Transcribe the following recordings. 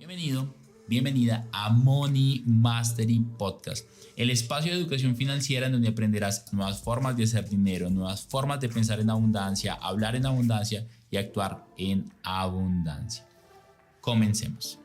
Bienvenido, bienvenida a Money Mastery Podcast, el espacio de educación financiera en donde aprenderás nuevas formas de hacer dinero, nuevas formas de pensar en abundancia, hablar en abundancia y actuar en abundancia. Comencemos.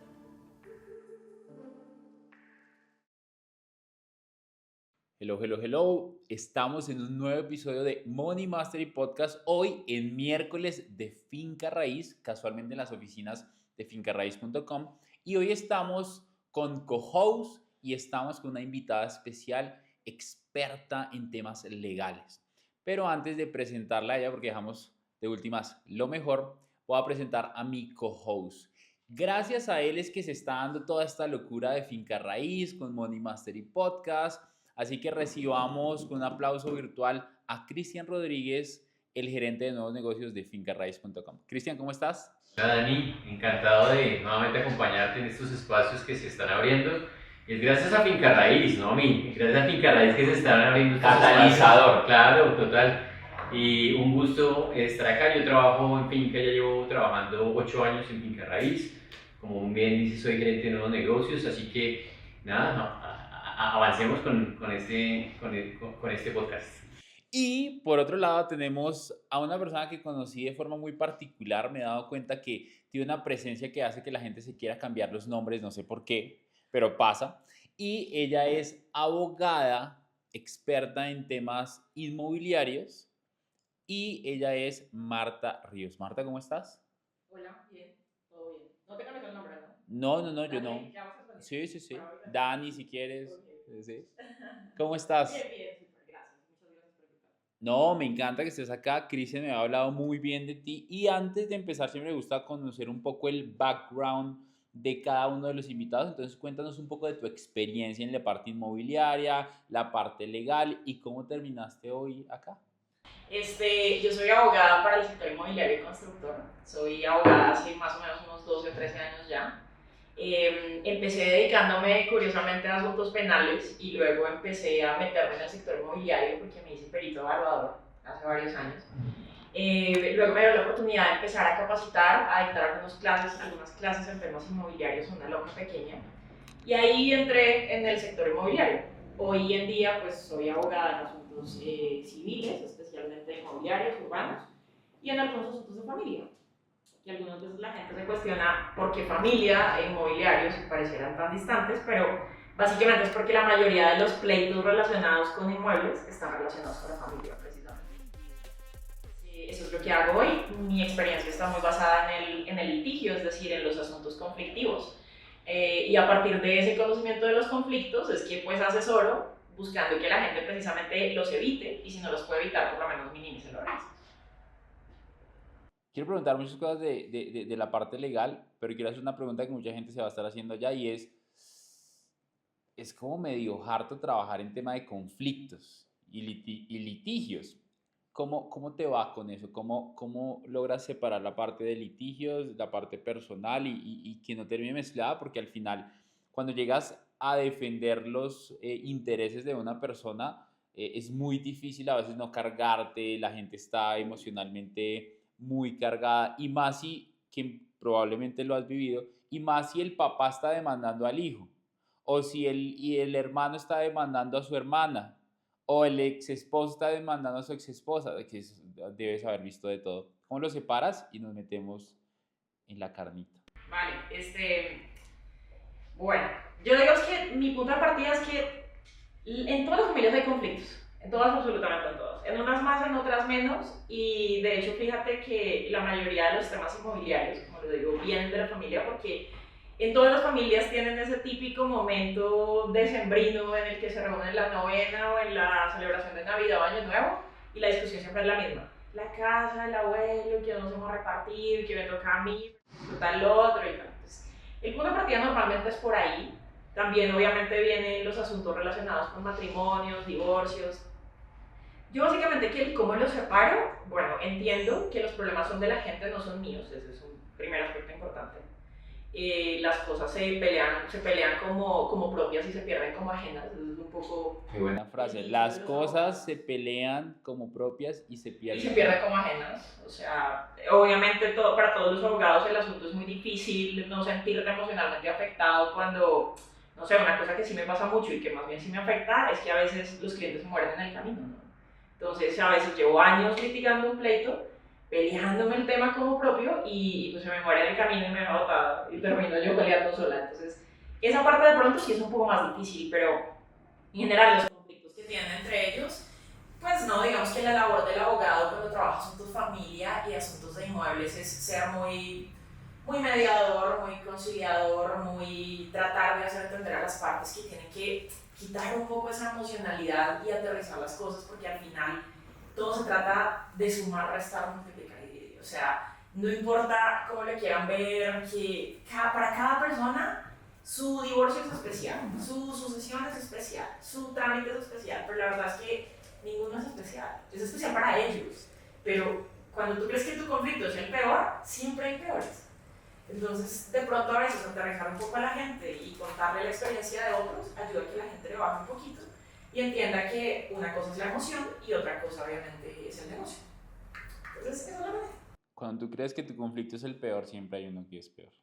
Hello. Estamos en un nuevo episodio de Money Mastery Podcast, hoy en miércoles de Finca Raíz, casualmente en las oficinas de fincarraiz.com. Y hoy estamos con co-host y estamos con una invitada especial, experta en temas legales. Pero antes de presentarla a ella, porque dejamos de últimas lo mejor, voy a presentar a mi co-host. Gracias a él es que se está dando toda esta locura de Finca Raíz con Money Mastery Podcast. Así que recibamos con un aplauso virtual a Cristian Rodríguez, el gerente de nuevos negocios de fincarraiz.com. Cristian, ¿cómo estás? Hola Dani, encantado de nuevamente acompañarte en estos espacios que se están abriendo. Y es gracias a Finca Raíz, ¿no? Gracias a Finca Raíz que se están abriendo estos catalizador. Claro, total. Y un gusto estar acá. Yo trabajo en Finca, ya llevo trabajando 8 años en Finca Raíz. Como bien dice, soy gerente de nuevos negocios, así que nada, avancemos con este podcast. Y por otro lado tenemos a una persona que conocí de forma muy particular. Me he dado cuenta que tiene una presencia que hace que la gente se quiera cambiar los nombres, no sé por qué, pero pasa. Y ella es abogada, experta en temas inmobiliarios, y ella es Marta Ríos. Marta, ¿cómo estás? Hola, bien, todo bien. No te cambies el nombre, ¿no? No, yo no. ¿Ya vas a salir? Sí. Dani, si quieres. Okay. Sí. ¿Cómo estás? Bien, súper, gracias. Muchas gracias por invitarme. No, me encanta que estés acá. Cristian me ha hablado muy bien de ti. Y antes de empezar, siempre me gusta conocer un poco el background de cada uno de los invitados. Entonces, cuéntanos un poco de tu experiencia en la parte inmobiliaria, la parte legal y cómo terminaste hoy acá. Yo soy abogada para el sector inmobiliario y constructor. Soy abogada hace más o menos unos 12 o 13 años ya. Empecé dedicándome curiosamente a asuntos penales y luego empecé a meterme en el sector inmobiliario porque me hice perito evaluador hace varios años. Luego me dio la oportunidad de empezar a capacitar, a dictar algunas clases en temas inmobiliarios, una loca pequeña. Y ahí entré en el sector inmobiliario. Hoy en día pues soy abogada en asuntos civiles, especialmente inmobiliarios, urbanos, y en algunos asuntos de familia. Y algunas veces la gente se cuestiona por qué familia e inmobiliarios parecieran tan distantes, pero básicamente es porque la mayoría de los pleitos relacionados con inmuebles están relacionados con la familia, precisamente. Eso es lo que hago hoy. Mi experiencia está muy basada en el litigio, es decir, en los asuntos conflictivos. Y a partir de ese conocimiento de los conflictos es que pues asesoro buscando que la gente precisamente los evite y si no los puede evitar, por lo menos minimice los riesgos. Quiero preguntar muchas cosas de la parte legal, pero quiero hacer una pregunta que mucha gente se va a estar haciendo allá y es como medio harto trabajar en tema de conflictos y litigios. ¿Cómo te va con eso? ¿Cómo logras separar la parte de litigios, la parte personal y que no termine mezclada? Porque al final, cuando llegas a defender los intereses de una persona, es muy difícil a veces no cargarte, la gente está emocionalmente muy cargada y más si, que probablemente lo has vivido, y más si el papá está demandando al hijo o si el hermano está demandando a su hermana, o el ex esposo está demandando a su ex esposa, que debes haber visto de todo. ¿Cómo lo separas? Y nos metemos en la carnita. Vale, bueno, yo digo es que mi punto de partida es que en todas las familias hay conflictos, en todas, absolutamente en todas. En unas más, en otras menos, y de hecho fíjate que la mayoría de los temas inmobiliarios, como les digo, vienen de la familia porque en todas las familias tienen ese típico momento decembrino en el que se reúnen en la novena o en la celebración de Navidad o Año Nuevo y la discusión siempre es la misma. La casa, el abuelo, que nos vamos a repartir, que me toca a mí, tal otro y tal. Entonces, el punto de partida normalmente es por ahí. También obviamente vienen los asuntos relacionados con matrimonios, divorcios. Yo básicamente cómo los separo, bueno, entiendo que los problemas son de la gente, no son míos, ese es un primer aspecto importante. Las cosas se pelean como propias y se pierden como ajenas, es un poco... Qué buena frase. Las cosas se pelean como propias y se pierden como ajenas, o sea, Obviamente para todos los abogados el asunto es muy difícil no sentirte emocionalmente afectado cuando, no sé, una cosa que sí me pasa mucho y que más bien sí me afecta es que a veces los clientes se mueren en el camino, ¿no? Entonces a veces llevo años litigando un pleito, peleándome el tema como propio y pues se me muere en el camino y me deja botada y termino yo peleando sola. Entonces esa parte de pronto sí es un poco más difícil, pero en general los conflictos que tienen entre ellos, pues no, digamos que la labor del abogado cuando trabaja asuntos familia y asuntos de inmuebles es ser muy mediador, muy conciliador, muy tratar de hacer entender a las partes que tienen que quitar un poco esa emocionalidad y aterrizar las cosas, porque al final todo se trata de sumar, restar, multiplicar y dividir. O sea, no importa cómo le quieran ver, que para cada persona su divorcio es especial, su sucesión es especial, su trámite es especial, pero la verdad es que ninguno es especial para ellos. Pero cuando tú crees que tu conflicto es el peor, siempre hay peores. Entonces, de pronto a veces aterrizar un poco a la gente y contarle la experiencia de otros ayuda a que la gente le baje un poquito y entienda que una cosa es la emoción y otra cosa obviamente es el negocio. Entonces, eso es la manera. Cuando tú crees que tu conflicto es el peor, siempre hay uno que es peor.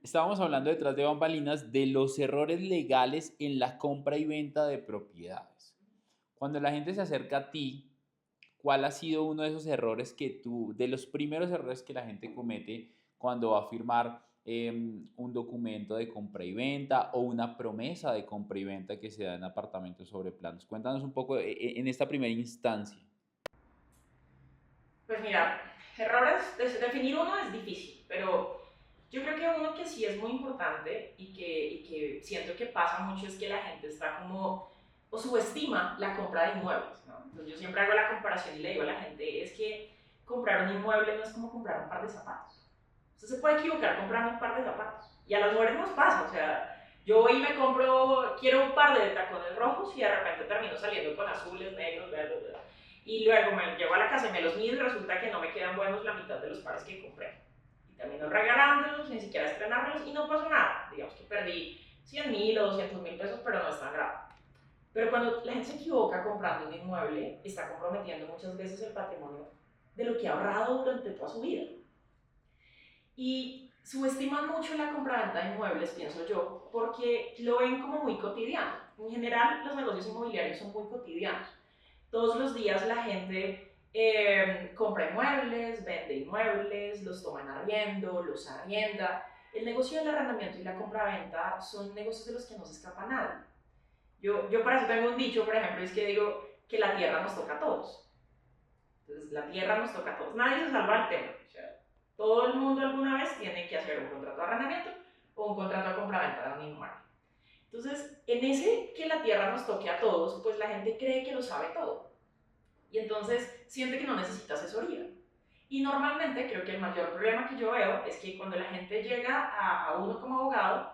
Estábamos hablando detrás de bambalinas de los errores legales en la compra y venta de propiedades. Cuando la gente se acerca a ti, ¿cuál ha sido uno de esos errores de los primeros errores que la gente comete cuando va a firmar un documento de compra y venta o una promesa de compra y venta que se da en apartamentos sobre planos? Cuéntanos un poco en esta primera instancia. Pues mira, errores, definir uno es difícil, pero yo creo que uno que sí es muy importante y que siento que pasa mucho es que la gente está como, o subestima la compra de inmuebles, ¿no? Entonces yo siempre hago la comparación y le digo a la gente, es que comprar un inmueble no es como comprar un par de zapatos. Usted se puede equivocar comprando un par de zapatos. Y a las mujeres nos pasa, o sea, yo voy y me compro, quiero un par de tacones rojos y de repente termino saliendo con azules, negros, verdes, verdes. Y luego me llevo a la casa y me los mido y resulta que no me quedan buenos la mitad de los pares que compré. Y termino regalándolos, ni siquiera estrenármelos y no pasó nada. Digamos que perdí 100.000 o 200.000 pesos, pero no es tan grave. Pero cuando la gente se equivoca comprando un inmueble, está comprometiendo muchas veces el patrimonio de lo que ha ahorrado durante toda su vida. Y subestiman mucho la compraventa de inmuebles, pienso yo, porque lo ven como muy cotidiano. En general, los negocios inmobiliarios son muy cotidianos. Todos los días la gente compra inmuebles, vende inmuebles, los toma en arriendo, los arrienda. El negocio del arrendamiento y la compraventa son negocios de los que no se escapa nadie. Yo para eso tengo un dicho, por ejemplo, es que digo que la tierra nos toca a todos. Entonces, la tierra nos toca a todos. Nadie se salva del tema. O sea, todo el mundo alguna vez tiene que hacer un contrato de arrendamiento o un contrato de compraventa de un inmueble. Entonces, en ese que la tierra nos toque a todos, pues la gente cree que lo sabe todo. Y entonces siente que no necesita asesoría. Y normalmente creo que el mayor problema que yo veo es que cuando la gente llega a uno como abogado,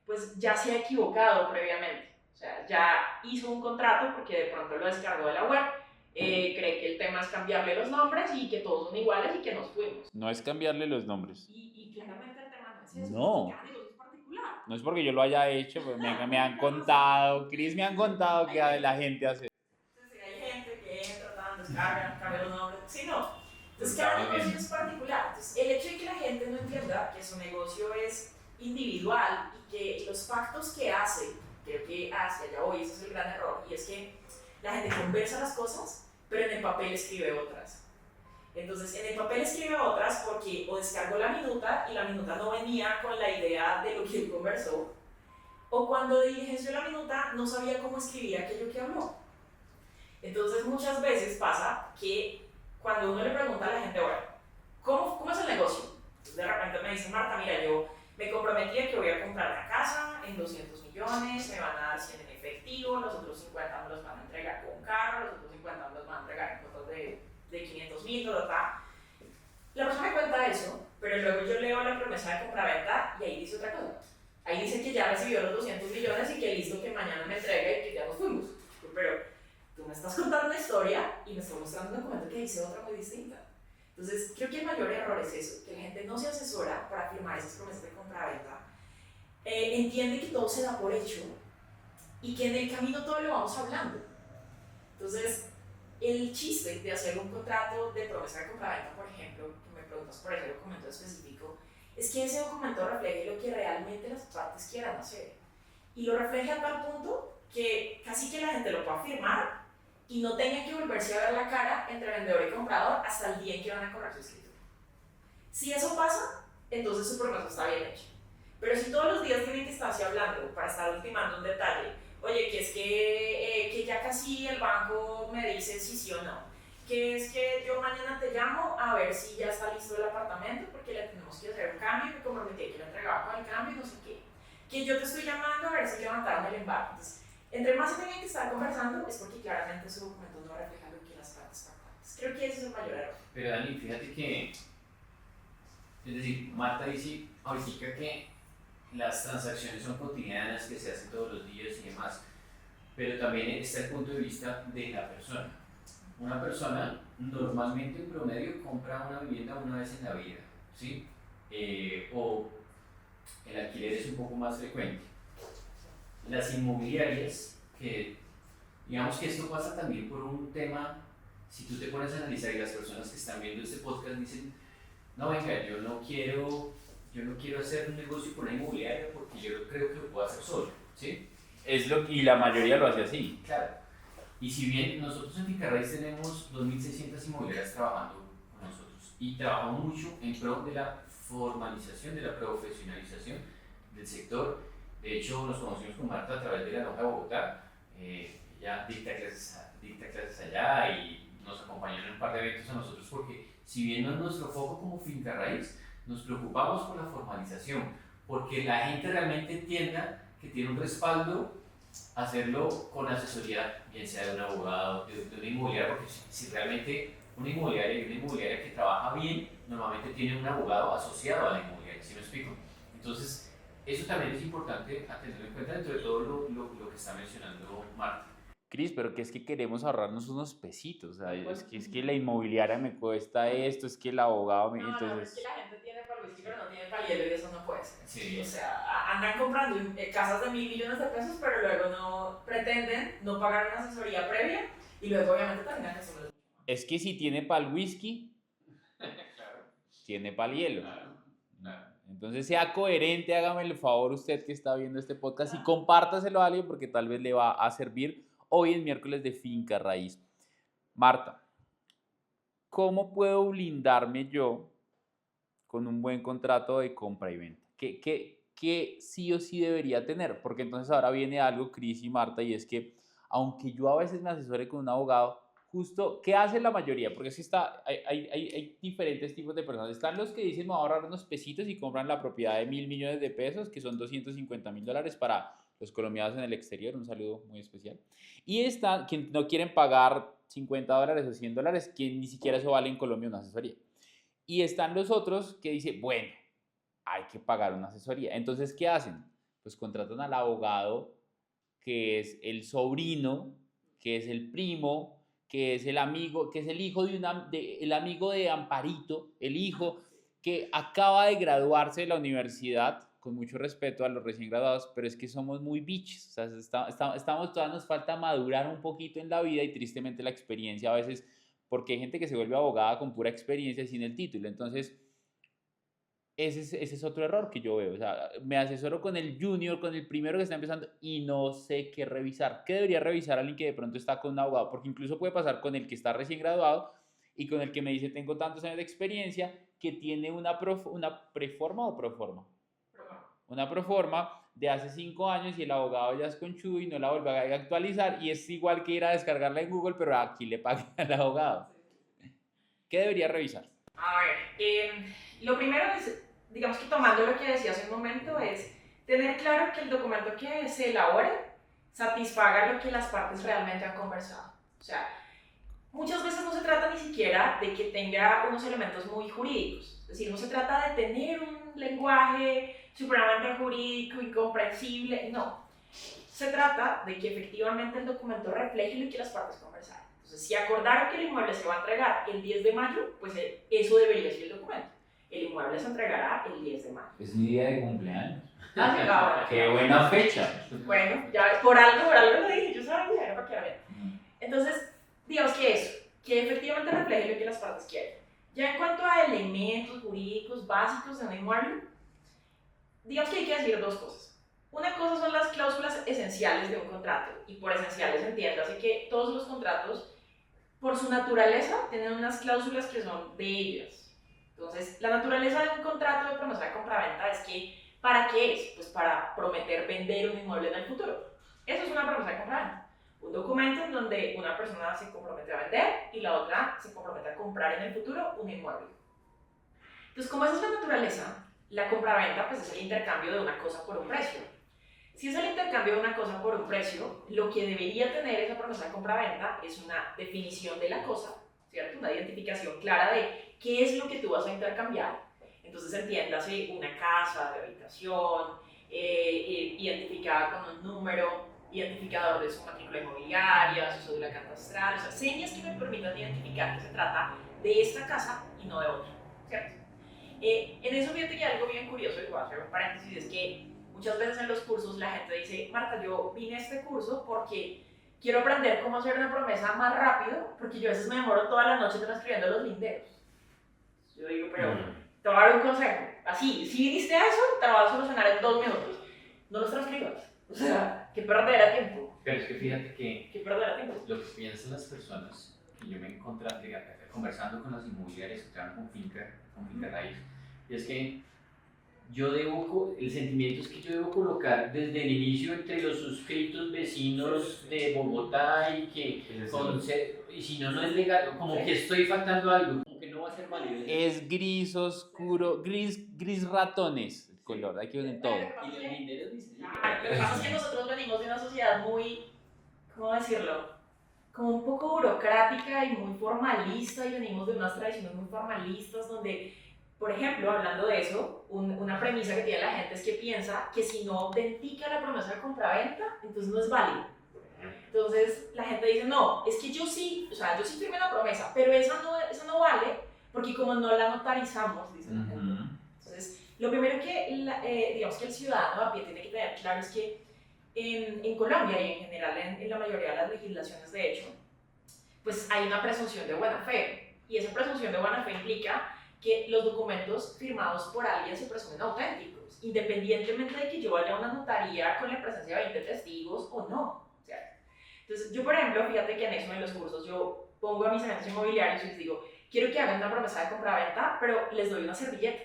pues ya se ha equivocado previamente. O sea, ya hizo un contrato porque de pronto lo descargó de la web, cree que el tema es cambiarle los nombres y que todos son iguales y que nos fuimos. No es cambiarle los nombres. Y claramente el tema no es eso, No. cada negocio es particular. No es porque yo lo haya hecho, pero me han contado, Cris, me han contado que la gente hace. Entonces, hay gente que entra, descarga, cambia los nombres. Sí, no. Entonces, cada negocio es particular. Entonces, el hecho de que la gente no entienda que su negocio es individual y que los pactos que hace, creo que hacia allá hoy, ese es el gran error, y es que la gente conversa las cosas, pero en el papel escribe otras. Entonces, en el papel escribe otras porque o descargó la minuta y la minuta no venía con la idea de lo que él conversó, o cuando diligenció la minuta no sabía cómo escribir aquello que habló. Entonces, muchas veces pasa que cuando uno le pregunta a la gente, bueno, ¿cómo es el negocio? Entonces, de repente me dice Marta, mira, yo me comprometí a que voy a comprar la casa en 200 millones, me van a dar 100 en efectivo, los otros 50 me los van a entregar con carro, los otros 50 me los van a entregar en cosas de 500.000, la persona me cuenta eso, pero luego yo leo la promesa de compraventa y ahí dice otra cosa. Ahí dice que ya recibió los 200 millones y que listo, que mañana me entrega y que ya nos fuimos. Pero tú me estás contando una historia y me estás mostrando un documento que dice otra muy distinta. Entonces, creo que el mayor error es eso, que la gente no se asesora para firmar esas promesas de compraventa, entiende que todo se da por hecho y que en el camino todo lo vamos hablando. Entonces, el chiste de hacer un contrato de promesa de compraventa, por ejemplo, que me preguntas por ese documento específico, es que ese documento refleje lo que realmente las partes quieran hacer. Y lo refleje a tal punto que casi que la gente lo pueda firmar y no tenga que volverse a ver la cara entre vendedor y comprador hasta el día en que van a correr su escritura. Si eso pasa, entonces su promesa está bien hecha. Pero si todos los días tienen que estarse hablando para estar ultimando un detalle, oye, que es que ya casi el banco me dice si sí o no, que es que yo mañana te llamo a ver si ya está listo el apartamento porque le tenemos que hacer un cambio, me comprometí que lo entregaba con el cambio y no sé qué, que yo te estoy llamando a ver si levantaron el embargo. Entonces, entre más se tengan que estar conversando es porque claramente su documento no refleja lo que las partes pactadas. Creo que ese es el mayor error. Pero Dani, fíjate que, es decir, Marta dice ahorita que las transacciones son cotidianas, que se hacen todos los días y demás, pero también está el punto de vista de la persona. Una persona normalmente en promedio compra una vivienda una vez en la vida, ¿sí? O el alquiler es un poco más frecuente. Las inmobiliarias, que digamos que esto pasa también por un tema, si tú te pones a analizar y las personas que están viendo este podcast dicen, no venga, yo no quiero hacer un negocio con una inmobiliaria porque yo creo que lo puedo hacer solo, ¿sí? Y la mayoría lo hace así. Claro. Y si bien nosotros en Finca Raíz tenemos 2.600 inmobiliarias trabajando con nosotros y trabajamos mucho en pro de la formalización, de la profesionalización del sector. De hecho, nos conocimos con Marta a través de la Lonja de Bogotá. Ella dicta clases allá y nos acompañó en un par de eventos a nosotros porque si bien no es nuestro foco como Finca Raíz, nos preocupamos por la formalización, porque la gente realmente entienda que tiene un respaldo hacerlo con asesoría, bien sea de un abogado, de una inmobiliaria, porque si realmente una inmobiliaria que trabaja bien, normalmente tiene un abogado asociado a la inmobiliaria, ¿sí me explico? Entonces, eso también es importante a tenerlo en cuenta dentro de todo lo que está mencionando Marta. Cris, pero que es que queremos ahorrarnos unos pesitos, o sea, es que la inmobiliaria me cuesta esto, es que el abogado me... No, entonces... es que la gente tiene para el whisky pero no tiene para el hielo y eso no puede ser. Sí. O sea, andan comprando casas de 1.000 millones de pesos, pero luego no pretenden no pagar una asesoría previa y luego obviamente terminan que son los... Es que si tiene para el whisky, Claro. tiene para el hielo. Claro. Entonces sea coherente, hágame el favor usted que está viendo este podcast y compártaselo a alguien porque tal vez le va a servir hoy en miércoles de Finca Raíz. Marta, ¿cómo puedo blindarme yo con un buen contrato de compra y venta? ¿Qué sí o sí debería tener? Porque entonces ahora viene algo, Cris y Marta, y es que aunque yo a veces me asesore con un abogado, justo, ¿qué hace la mayoría? Porque es que hay diferentes tipos de personas. Están los que dicen, me voy a ahorrar unos pesitos y compran la propiedad de 1.000 millones de pesos, que son $250.000 para los colombianos en el exterior. Un saludo muy especial. Y están quienes no quieren pagar $50 o $100, que ni siquiera eso vale en Colombia una asesoría. Y están los otros que dicen, bueno, hay que pagar una asesoría. Entonces, ¿qué hacen? Pues contratan al abogado, que es el sobrino, que es el primo, que es el amigo, que es el hijo el amigo de Amparito, el hijo que acaba de graduarse de la universidad, con mucho respeto a los recién graduados, pero es que somos muy bichos, o sea, todavía nos falta madurar un poquito en la vida y tristemente la experiencia a veces, porque hay gente que se vuelve abogada con pura experiencia sin el título, entonces ese es otro error que yo veo, o sea, me asesoro con el junior, con el primero que está empezando y no sé qué revisar. ¿Qué debería revisar alguien que de pronto está con un abogado? Porque incluso puede pasar con el que está recién graduado y con el que me dice tengo tantos años de experiencia que tiene una preforma o proforma. Una proforma de hace 5 años y el abogado ya es conchudo y no la vuelve a actualizar y es igual que ir a descargarla en Google, pero aquí le pagan al abogado. ¿Qué debería revisar? A ver, lo primero es, digamos que tomando lo que decía hace un momento, es tener claro que el documento que se elabore satisfaga lo que las partes realmente han conversado. O sea, muchas veces no se trata ni siquiera de que tenga unos elementos muy jurídicos. Es decir, no se trata de tener un lenguaje supremamente jurídico, incomprensible, no. Se trata de que efectivamente el documento refleje lo que las partes conversaron. Entonces, si acordaron que el inmueble se va a entregar el 10 de mayo, pues eso debería ser el documento. El inmueble se entregará el 10 de mayo. Es mi día de cumpleaños. Ah, sí, ahora. ¡Qué buena fecha! Bueno, ya por algo lo dije, yo sabía, era para que la vean. Entonces, digamos que eso, que efectivamente refleje lo que las partes quieren. Ya en cuanto a elementos jurídicos básicos de un inmueble, digamos que hay que decir dos cosas. Una cosa son las cláusulas esenciales de un contrato, y por esenciales entiéndase que todos los contratos, por su naturaleza, tienen unas cláusulas que son de ellas. Entonces, la naturaleza de un contrato de promesa de compraventa es que, ¿para qué es? Pues para prometer vender un inmueble en el futuro. Eso es una promesa de compraventa. Un documento en donde una persona se compromete a vender y la otra se compromete a comprar en el futuro un inmueble. Entonces, como esa es la naturaleza, la compraventa pues es el intercambio de una cosa por un precio. Si es el intercambio de una cosa por un precio, lo que debería tener esa promesa de compraventa es una definición de la cosa, ¿cierto? Una identificación clara de qué es lo que tú vas a intercambiar. Entonces entiéndase una casa de habitación, identificada con un número, identificador de su matrícula inmobiliaria, su cédula catastral, o sea, señas que me permitan identificar que se trata de esta casa y no de otra, ¿cierto? En eso fíjate que hay algo bien curioso, y voy a hacer un paréntesis, es que muchas veces en los cursos la gente dice, Marta, yo vine a este curso porque quiero aprender cómo hacer una promesa más rápido, porque yo a veces me demoro toda la noche transcribiendo los linderos. Yo digo, pero te voy a dar un consejo, así, si viniste a eso, te lo vas a solucionar en 2 minutos, no los transcribas, o sea, que perderá tiempo. Pero es que fíjate que ¿Qué perderá tiempo? lo que piensan las personas, que yo me encontré conversando con las inmobiliarias que trabajan con finca raíz, y es que el sentimiento es que yo debo colocar desde el inicio entre los suscritos vecinos de Bogotá y que y si no, no es legal, como que estoy faltando algo, como que no va a ser válido. Es gris oscuro, gris ratones el color, hay que ver en todo. Y los linderos dicen, Lo que pasa es que nosotros venimos de una sociedad muy, ¿cómo decirlo? Como un poco burocrática y muy formalista, y venimos de unas tradiciones muy formalistas donde, por ejemplo, hablando de eso, una premisa que tiene la gente es que piensa que si no autentica la promesa de compraventa, entonces no es válido. Entonces la gente dice, no, es que yo sí firmé la promesa, pero esa no vale porque como no la notarizamos, dice la gente. Entonces, lo primero que, digamos que el ciudadano a pie tiene que tener claro es que en Colombia y en general en la mayoría de las legislaciones, de hecho, pues hay una presunción de buena fe. Y esa presunción de buena fe implica que los documentos firmados por alguien se presumen auténticos, independientemente de que yo vaya a una notaría con la presencia de 20 testigos o no, ¿cierto? Entonces, yo, por ejemplo, fíjate que en eso, en los cursos, yo pongo a mis agentes inmobiliarios y les digo, quiero que hagan una promesa de compraventa, pero les doy una servilleta.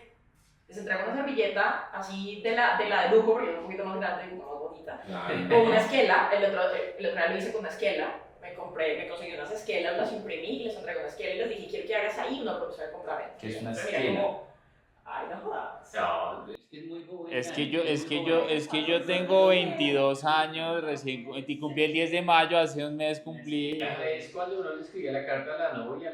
Les entrego una servilleta así de la de lujo, porque es un poquito más grande y un poco más bonita, o una esquela. El otro día lo hice con una esquela. Me conseguí unas esquelas, las imprimí y les entregué una esquela y les dije, quiero que hagas ahí una promesa de compraventa. ¿Qué es una Mira, esquela? como, ay, no jodas. no, es que es muy joven. Es que yo tengo 22 años, recién cumplí el 10 de mayo, hace un mes cumplí. Es cuando uno le escribía la carta a la novia,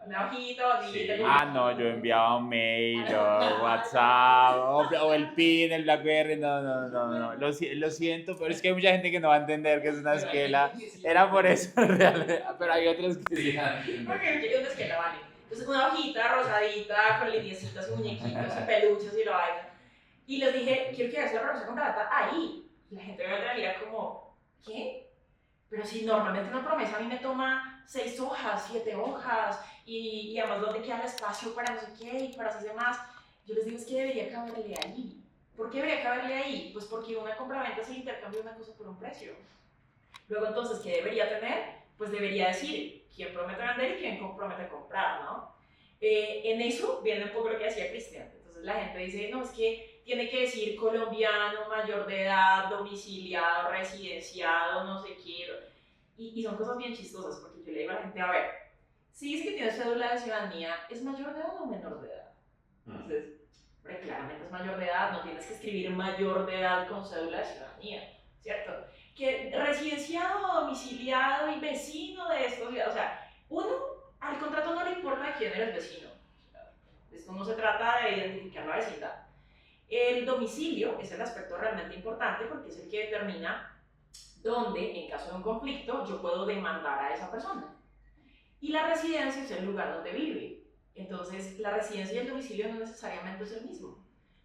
Una hojita, bonita. Sí. Ah, no, yo enviaba un mail o WhatsApp o el PIN, el BlackBerry, no. Lo siento, pero es que hay mucha gente que no va a entender que es una esquela. Era por eso, realmente, pero hay otros que sí. Porque yo quiero una esquela, vale. Entonces, una hojita rosadita con lineecitas y muñequitos y peluches y la vaina. Y les dije, quiero que hagas la promesa de compraventa ahí. Y la gente me mira como, ¿qué? Pero si normalmente una promesa a mí me toma 6 hojas, 7 hojas, y además dónde queda el espacio para no sé qué y para hacer más, yo les digo es que debería caberle ahí. ¿Por qué debería caberle ahí? Pues porque una compraventa es el intercambio de una cosa por un precio. Luego entonces, ¿qué debería tener? Pues debería decir quién promete vender y quién promete comprar, ¿no? En eso viene un poco lo que decía Cristian. Entonces la gente dice, no, es que tiene que decir colombiano, mayor de edad, domiciliado, residenciado, no sé qué. Y son cosas bien chistosas, porque yo le digo a la gente, a ver, si dice que tiene cédula de ciudadanía, ¿es mayor de edad o menor de edad? Entonces, claramente es mayor de edad, no tienes que escribir mayor de edad con cédula de ciudadanía, ¿cierto? Que residenciado, domiciliado y vecino de esto, o sea, al contrato no le importa de quién eres vecino. Esto no se trata de identificar la vecindad. El domicilio es el aspecto realmente importante porque es el que determina dónde, en caso de un conflicto, yo puedo demandar a esa persona. Y la residencia es el lugar donde vive. Entonces, la residencia y el domicilio no necesariamente es el mismo.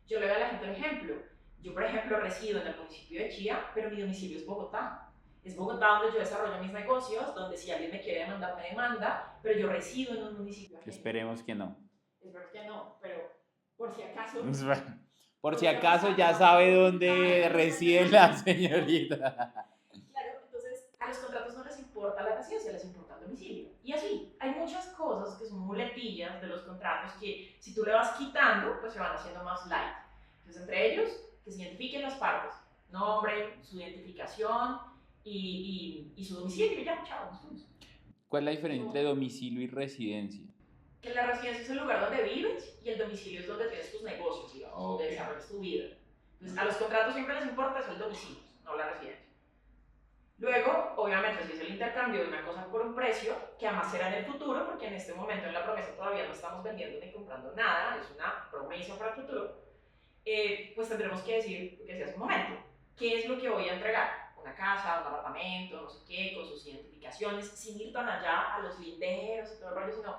Yo le doy a la gente un ejemplo. Yo, por ejemplo, resido en el municipio de Chía, pero mi domicilio es Bogotá. Es Bogotá donde yo desarrollo mis negocios, donde si alguien me quiere demandar, me demanda, pero yo resido en un municipio ajeno. Esperemos que no. Espero que no, pero por si acaso. Por si acaso ya sabe dónde reside la señorita. Claro, entonces a los contratos no les importa la residencia, les importa el domicilio. Y así, hay muchas cosas que son muletillas de los contratos que si tú le vas quitando, pues se van haciendo más light. Entonces, entre ellos, que se identifiquen las partes, nombre, su identificación y su domicilio, ya, chao, nos fuimos. ¿Cuál es la diferencia entre domicilio y residencia? Que la residencia es el lugar donde vives y el domicilio es donde tienes tus negocios, digamos, donde Ok. desarrollas tu vida. Entonces, a los contratos siempre les importa es el domicilio, no la residencia. Luego, obviamente, si es el intercambio de una cosa por un precio, que además será en el futuro, porque en este momento en la promesa todavía no estamos vendiendo ni comprando nada, es una promesa para el futuro, pues tendremos que decir, que sea hace un momento, ¿qué es lo que voy a entregar? Una casa, un apartamento, no sé qué, con sus identificaciones, sin ir tan allá a los linderos y todo el rollo, sino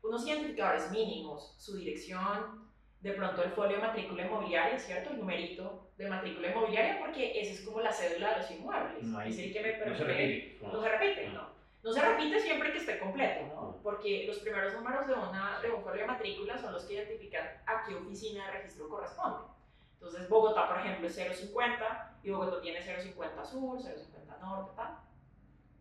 unos identificadores mínimos, su dirección, de pronto el folio de matrícula inmobiliaria, ¿cierto? El numerito de matrícula inmobiliaria, porque esa es como la cédula de los inmuebles. No, Es el que me no se permite. repite. No se repite, no. No se repite siempre que esté completo, ¿no? Porque los primeros números de un folio de matrícula son los que identifican a qué oficina de registro corresponde. Entonces, Bogotá, por ejemplo, es 050 y Bogotá tiene 050 sur, 050 norte, tal.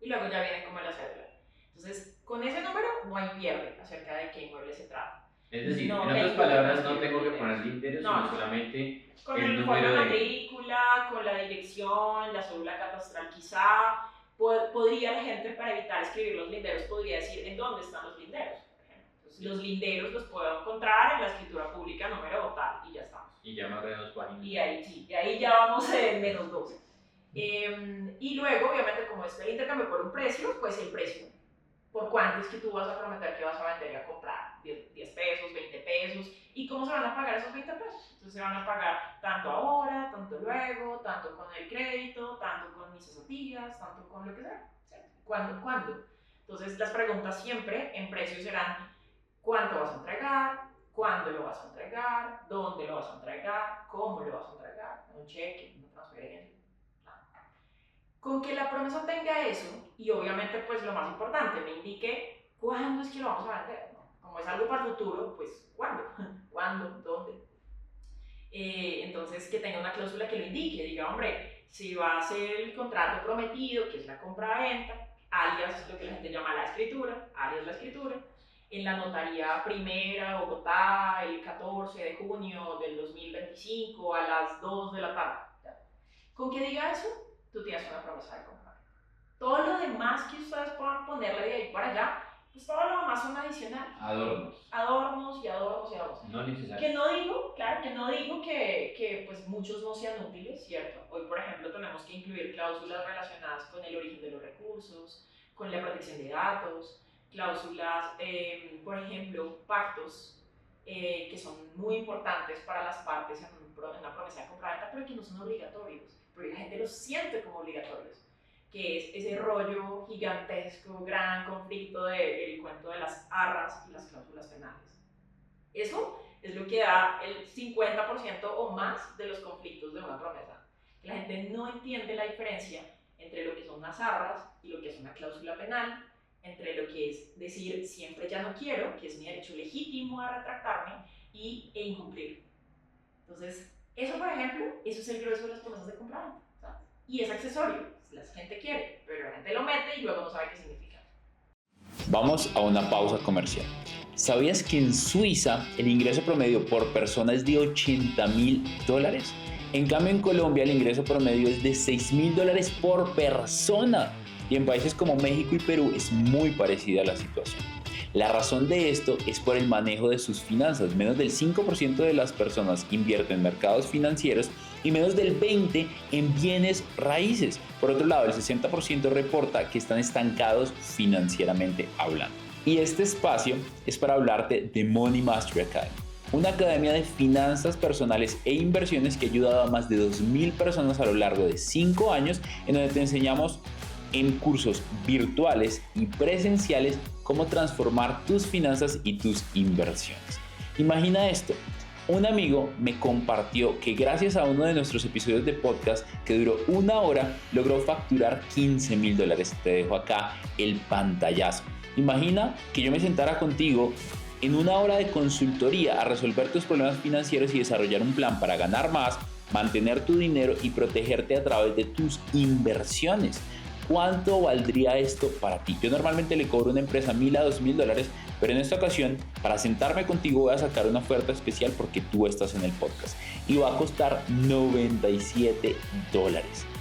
Y luego ya viene como la cédula. Entonces, con ese número no hay pierde acerca de qué inmueble se trata. Es decir, No en otras tengo palabras, que no tengo que linderos. poner linderos, No, sino no. solamente Con el el folio número de de... matrícula, con la dirección, la cédula catastral quizá, podría la gente, para evitar escribir los linderos, podría decir en dónde están los linderos, por ejemplo. Entonces, los linderos los puedo encontrar en la escritura pública número tal y ya estamos. Y ya me ahorré 2 páginas. Y ahí sí, y ahí ya vamos en menos 12. Y luego, obviamente, como es el intercambio por un precio, pues el precio. ¿Por cuánto es que tú vas a prometer que vas a vender y a comprar? 10 pesos, 20 pesos. ¿Y cómo se van a pagar esos 20 pesos? Entonces se van a pagar tanto ahora, tanto luego, tanto con el crédito, tanto con mis cesantías, tanto con lo que sea. ¿Cierto? ¿Cuándo? Entonces las preguntas siempre en precios serán: ¿cuánto vas a entregar? ¿Cuándo lo vas a entregar? ¿Dónde lo vas a entregar? ¿Cómo lo vas a entregar? ¿Un cheque? ¿Una transferencia? Con que la promesa tenga eso, y obviamente pues lo más importante, me indique cuándo es que lo vamos a vender, ¿no? Como es algo para el futuro, pues ¿cuándo? ¿Cuándo? ¿Dónde? Entonces que tenga una cláusula que lo indique, diga, hombre, si va a ser el contrato prometido, que es la compra-venta, alias lo que la gente llama la escritura, en la notaría primera, Bogotá, el 14 de junio del 2025 a las 2 de la tarde. Con que diga eso, tú tienes una promesa de compra. Todo lo demás que ustedes puedan ponerle de ahí para allá, pues todo lo demás son adicionales. Adornos. Adornos y adornos y adornos. No necesario. Que no digo, claro, que no digo que pues muchos no sean útiles, ¿cierto? Hoy, por ejemplo, tenemos que incluir cláusulas relacionadas con el origen de los recursos, con la protección de datos, cláusulas, por ejemplo, pactos, que son muy importantes para las partes en una promesa de compra-venta, pero que no son obligatorios, porque la gente los siente como obligatorios, que es ese rollo gigantesco, gran conflicto del cuento de las arras y las cláusulas penales. Eso es lo que da el 50% o más de los conflictos de una promesa. La gente no entiende la diferencia entre lo que son unas arras y lo que es una cláusula penal, entre lo que es decir siempre ya no quiero, que es mi derecho legítimo a retractarme, e incumplir. Entonces, eso por ejemplo, eso es el grueso de las promesas de compra-venta, ¿sabes? Y es accesorio, la gente quiere, pero la gente lo mete y luego no sabe qué significa. Vamos a una pausa comercial. ¿Sabías que en Suiza el ingreso promedio por persona es de $80,000? En cambio, en Colombia el ingreso promedio es de $6,000 por persona. Y en países como México y Perú es muy parecida la situación. La razón de esto es por el manejo de sus finanzas. Menos del 5% de las personas invierte en mercados financieros y menos del 20% en bienes raíces. Por otro lado, el 60% reporta que están estancados financieramente hablando. Y este espacio es para hablarte de Money Mastery Academy, una academia de finanzas personales e inversiones que ha ayudado a más de 2,000 personas a lo largo de 5 años, en donde te enseñamos en cursos virtuales y presenciales cómo transformar tus finanzas y tus inversiones. Imagina esto: Un amigo me compartió que gracias a uno de nuestros episodios de podcast que duró 1 hora, logró facturar $15,000. Te dejo acá el pantallazo. Imagina que yo me sentara contigo en 1 hora de consultoría a resolver tus problemas financieros y desarrollar un plan para ganar más, mantener tu dinero y protegerte a través de tus inversiones. ¿Cuánto valdría esto para ti? Yo normalmente le cobro a una empresa $1,000 a $2,000, pero en esta ocasión, para sentarme contigo, voy a sacar una oferta especial porque tú estás en el podcast y va a costar $97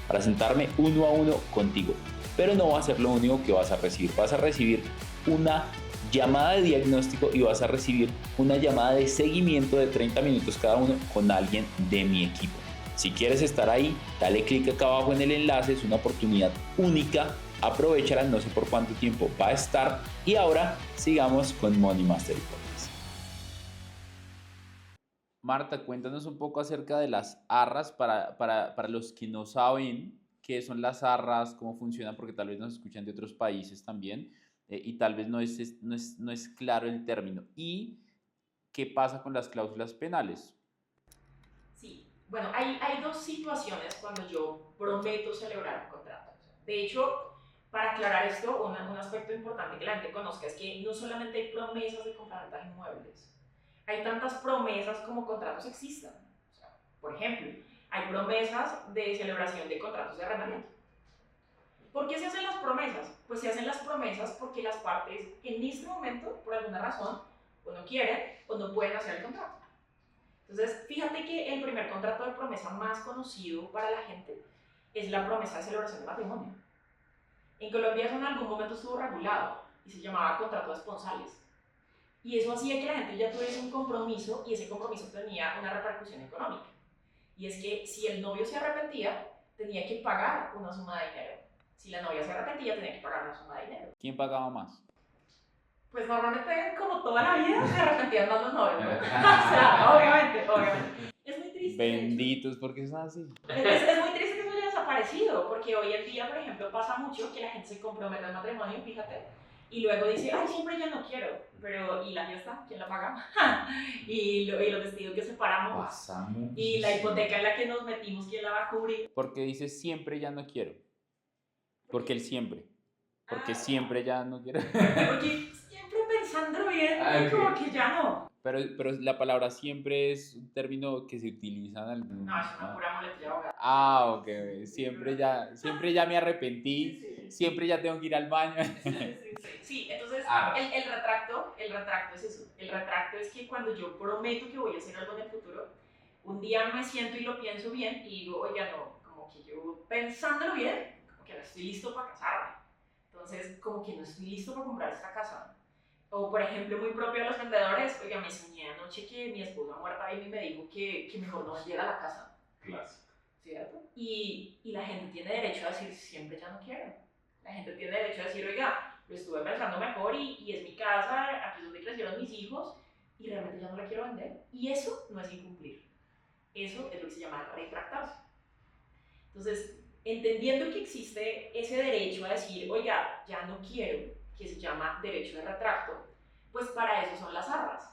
para sentarme 1 a 1 contigo. Pero no va a ser lo único que vas a recibir. Vas a recibir una llamada de diagnóstico y vas a recibir una llamada de seguimiento de 30 minutos cada uno con alguien de mi equipo. Si quieres estar ahí, dale clic acá abajo en el enlace, es una oportunidad única, aprovechala, no sé por cuánto tiempo va a estar. Y ahora sigamos con Money Mastery Podcast. Marta, cuéntanos un poco acerca de las arras para los que no saben qué son las arras, cómo funcionan, porque tal vez nos escuchan de otros países también y tal vez no es claro el término. ¿Y qué pasa con las cláusulas penales? Sí, bueno, hay dos situaciones cuando yo prometo celebrar un contrato. De hecho, para aclarar esto, un aspecto importante que la gente conozca es que no solamente hay promesas de compraventa de inmuebles, hay tantas promesas como contratos existan. O sea, por ejemplo, hay promesas de celebración de contratos de arrendamiento. ¿Por qué se hacen las promesas? Pues se hacen las promesas porque las partes en este momento, por alguna razón, o no quieren o no pueden hacer el contrato. Entonces, fíjate que el primer contrato de promesa más conocido para la gente es la promesa de celebración de matrimonio. En Colombia eso en algún momento estuvo regulado y se llamaba contrato de esponsales. Y eso hacía que la gente ya tuviese un compromiso y ese compromiso tenía una repercusión económica. Y es que si el novio se arrepentía, tenía que pagar una suma de dinero. Si la novia se arrepentía, tenía que pagar una suma de dinero. ¿Quién pagaba más? Pues normalmente, como toda la vida, se arrepentían más los novios, ¿no? O sea, obviamente. Es muy triste. Benditos, porque es así. Es muy triste que eso haya desaparecido, porque hoy en día, por ejemplo, pasa mucho que la gente se compromete al matrimonio, fíjate, y luego dice, ay, siempre ya no quiero, pero ¿y la fiesta? ¿Quién la paga? y los vestidos que separamos, Pasamos. y la hipoteca en la que nos metimos, ¿quién la va a cubrir? Porque dice siempre ya no quiero. Porque el siempre. Porque siempre ya no quiero. Porque siempre pensando bien, Okay. como que ya no. Pero la palabra siempre es un término que se utiliza en algún... No, es una pura muletilla abogada. Ok. Siempre ya me arrepentí. Sí. Siempre ya tengo que ir al baño. Sí, entonces el retracto es eso. El retracto es que cuando yo prometo que voy a hacer algo en el futuro, un día me siento y lo pienso bien y digo, oiga, no, como que yo pensándolo bien, como que no estoy listo para casarme. Entonces, como que no estoy listo para comprar esta casa. O, por ejemplo, muy propio de los vendedores, oiga, me soñé anoche que mi esposa muerta vino y me dijo que mejor no vendiera la casa. Clásico. ¿Cierto? Y la gente tiene derecho a decir, siempre ya no quiero. La gente tiene derecho a decir, oiga, lo estuve pensando mejor y es mi casa, aquí es donde crecieron mis hijos y realmente ya no la quiero vender. Y eso no es incumplir. Eso es lo que se llama retractarse. Entonces, entendiendo que existe ese derecho a decir, oiga, ya no quiero, que se llama derecho de retracto, pues para eso son las arras.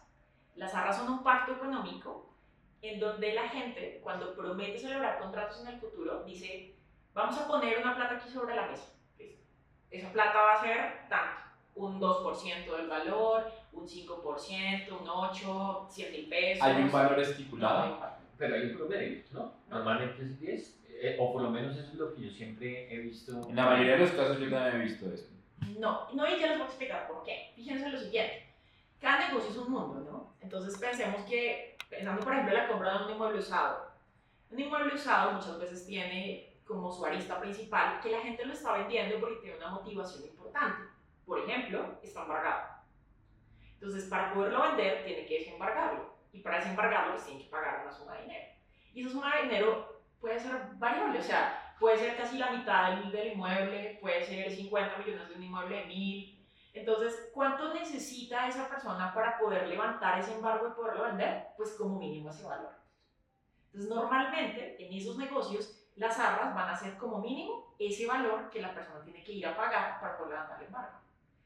Las arras son un pacto económico en donde la gente, cuando promete celebrar contratos en el futuro, dice, vamos a poner una plata aquí sobre la mesa. ¿Listo? Esa plata va a ser tanto, un 2% del valor, un 5%, un 8%, 100,000 pesos. ¿Hay un valor estipulado? No, hay un valor. Pero hay un promedio, ¿no? Normalmente es 10, o por lo menos eso es lo que yo siempre he visto. En la mayoría de los casos yo también he visto eso. No, y ya les voy a explicar por qué. Fíjense en lo siguiente. Cada negocio es un mundo, ¿no? Entonces pensemos que, pensando por ejemplo en la compra de un inmueble usado. Un inmueble usado muchas veces tiene como su arista principal que la gente lo está vendiendo porque tiene una motivación importante. Por ejemplo, está embargado. Entonces, para poderlo vender, tiene que desembargarlo. Y para desembargarlo, pues tiene que pagar una suma de dinero. Y esa suma de dinero puede ser variable, o sea, puede ser casi la mitad del inmueble, puede ser 50 millones de un inmueble de 1.000. Entonces, ¿cuánto necesita esa persona para poder levantar ese embargo y poderlo vender? Pues como mínimo ese valor. Entonces, normalmente en esos negocios, las arras van a ser como mínimo ese valor que la persona tiene que ir a pagar para poder levantar el embargo.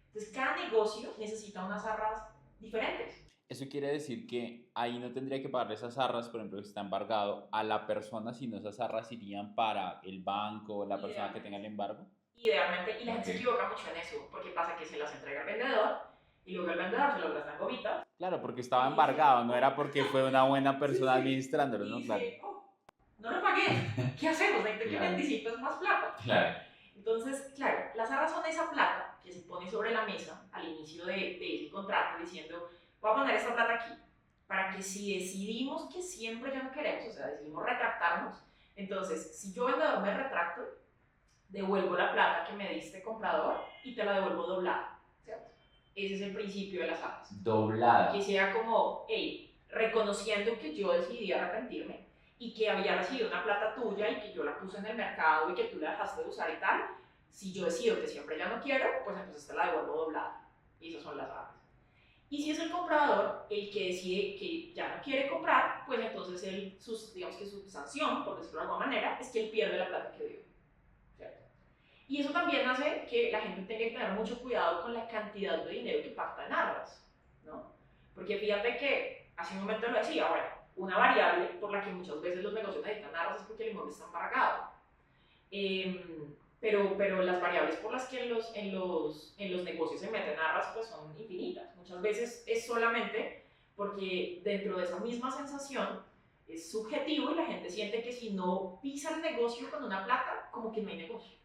Entonces, cada negocio necesita unas arras diferentes. eso quiere decir que ahí no tendría que pagar esas arras, por ejemplo, que está embargado a la persona, sino esas arras irían para el banco, la persona que tenga el embargo. Idealmente, y la gente se Ok. equivoca mucho en eso, porque pasa que se las entrega al vendedor y luego el vendedor se lo gasta en gomitas Claro, porque y estaba dice, embargado, no era oh, porque fue una buena sí, persona sí, administrándolo, y ¿no? Claro. dice, oh, no lo pagué, ¿qué hacemos? Necesito que me Claro. anticipes más plata. Claro. Entonces, claro, las arras son esa plata que se pone sobre la mesa al inicio de ese contrato diciendo, voy a poner esta plata aquí, para que si decidimos que siempre ya no queremos, o sea, decidimos retractarnos, entonces, si yo vendedor me retracto, devuelvo la plata que me diste comprador y te la devuelvo doblada, ¿cierto? Ese es el principio de las arras. Doblada. Que sea como, hey, reconociendo que yo decidí arrepentirme y que había recibido una plata tuya y que yo la puse en el mercado y que tú la dejaste de usar y tal, si yo decido que siempre ya no quiero, pues entonces te la devuelvo doblada. Y esas son las arras. Y si es el comprador el que decide que ya no quiere comprar, pues entonces él, digamos que su sanción, por decirlo de alguna manera, es que él pierde la plata que dio. ¿Cierto? Y eso también hace que la gente tenga que tener mucho cuidado con la cantidad de dinero que pacta en arras, ¿no? Porque fíjate que, hace un momento lo decía, bueno, una variable por la que muchas veces los negocios necesitan arras es porque el inmueble está embargado. Pero las variables por las que en los negocios se meten arras pues son infinitas. Muchas veces es solamente porque dentro de esa misma sensación es subjetivo y la gente siente que si no pisa el negocio con una plata, como que no hay negocio.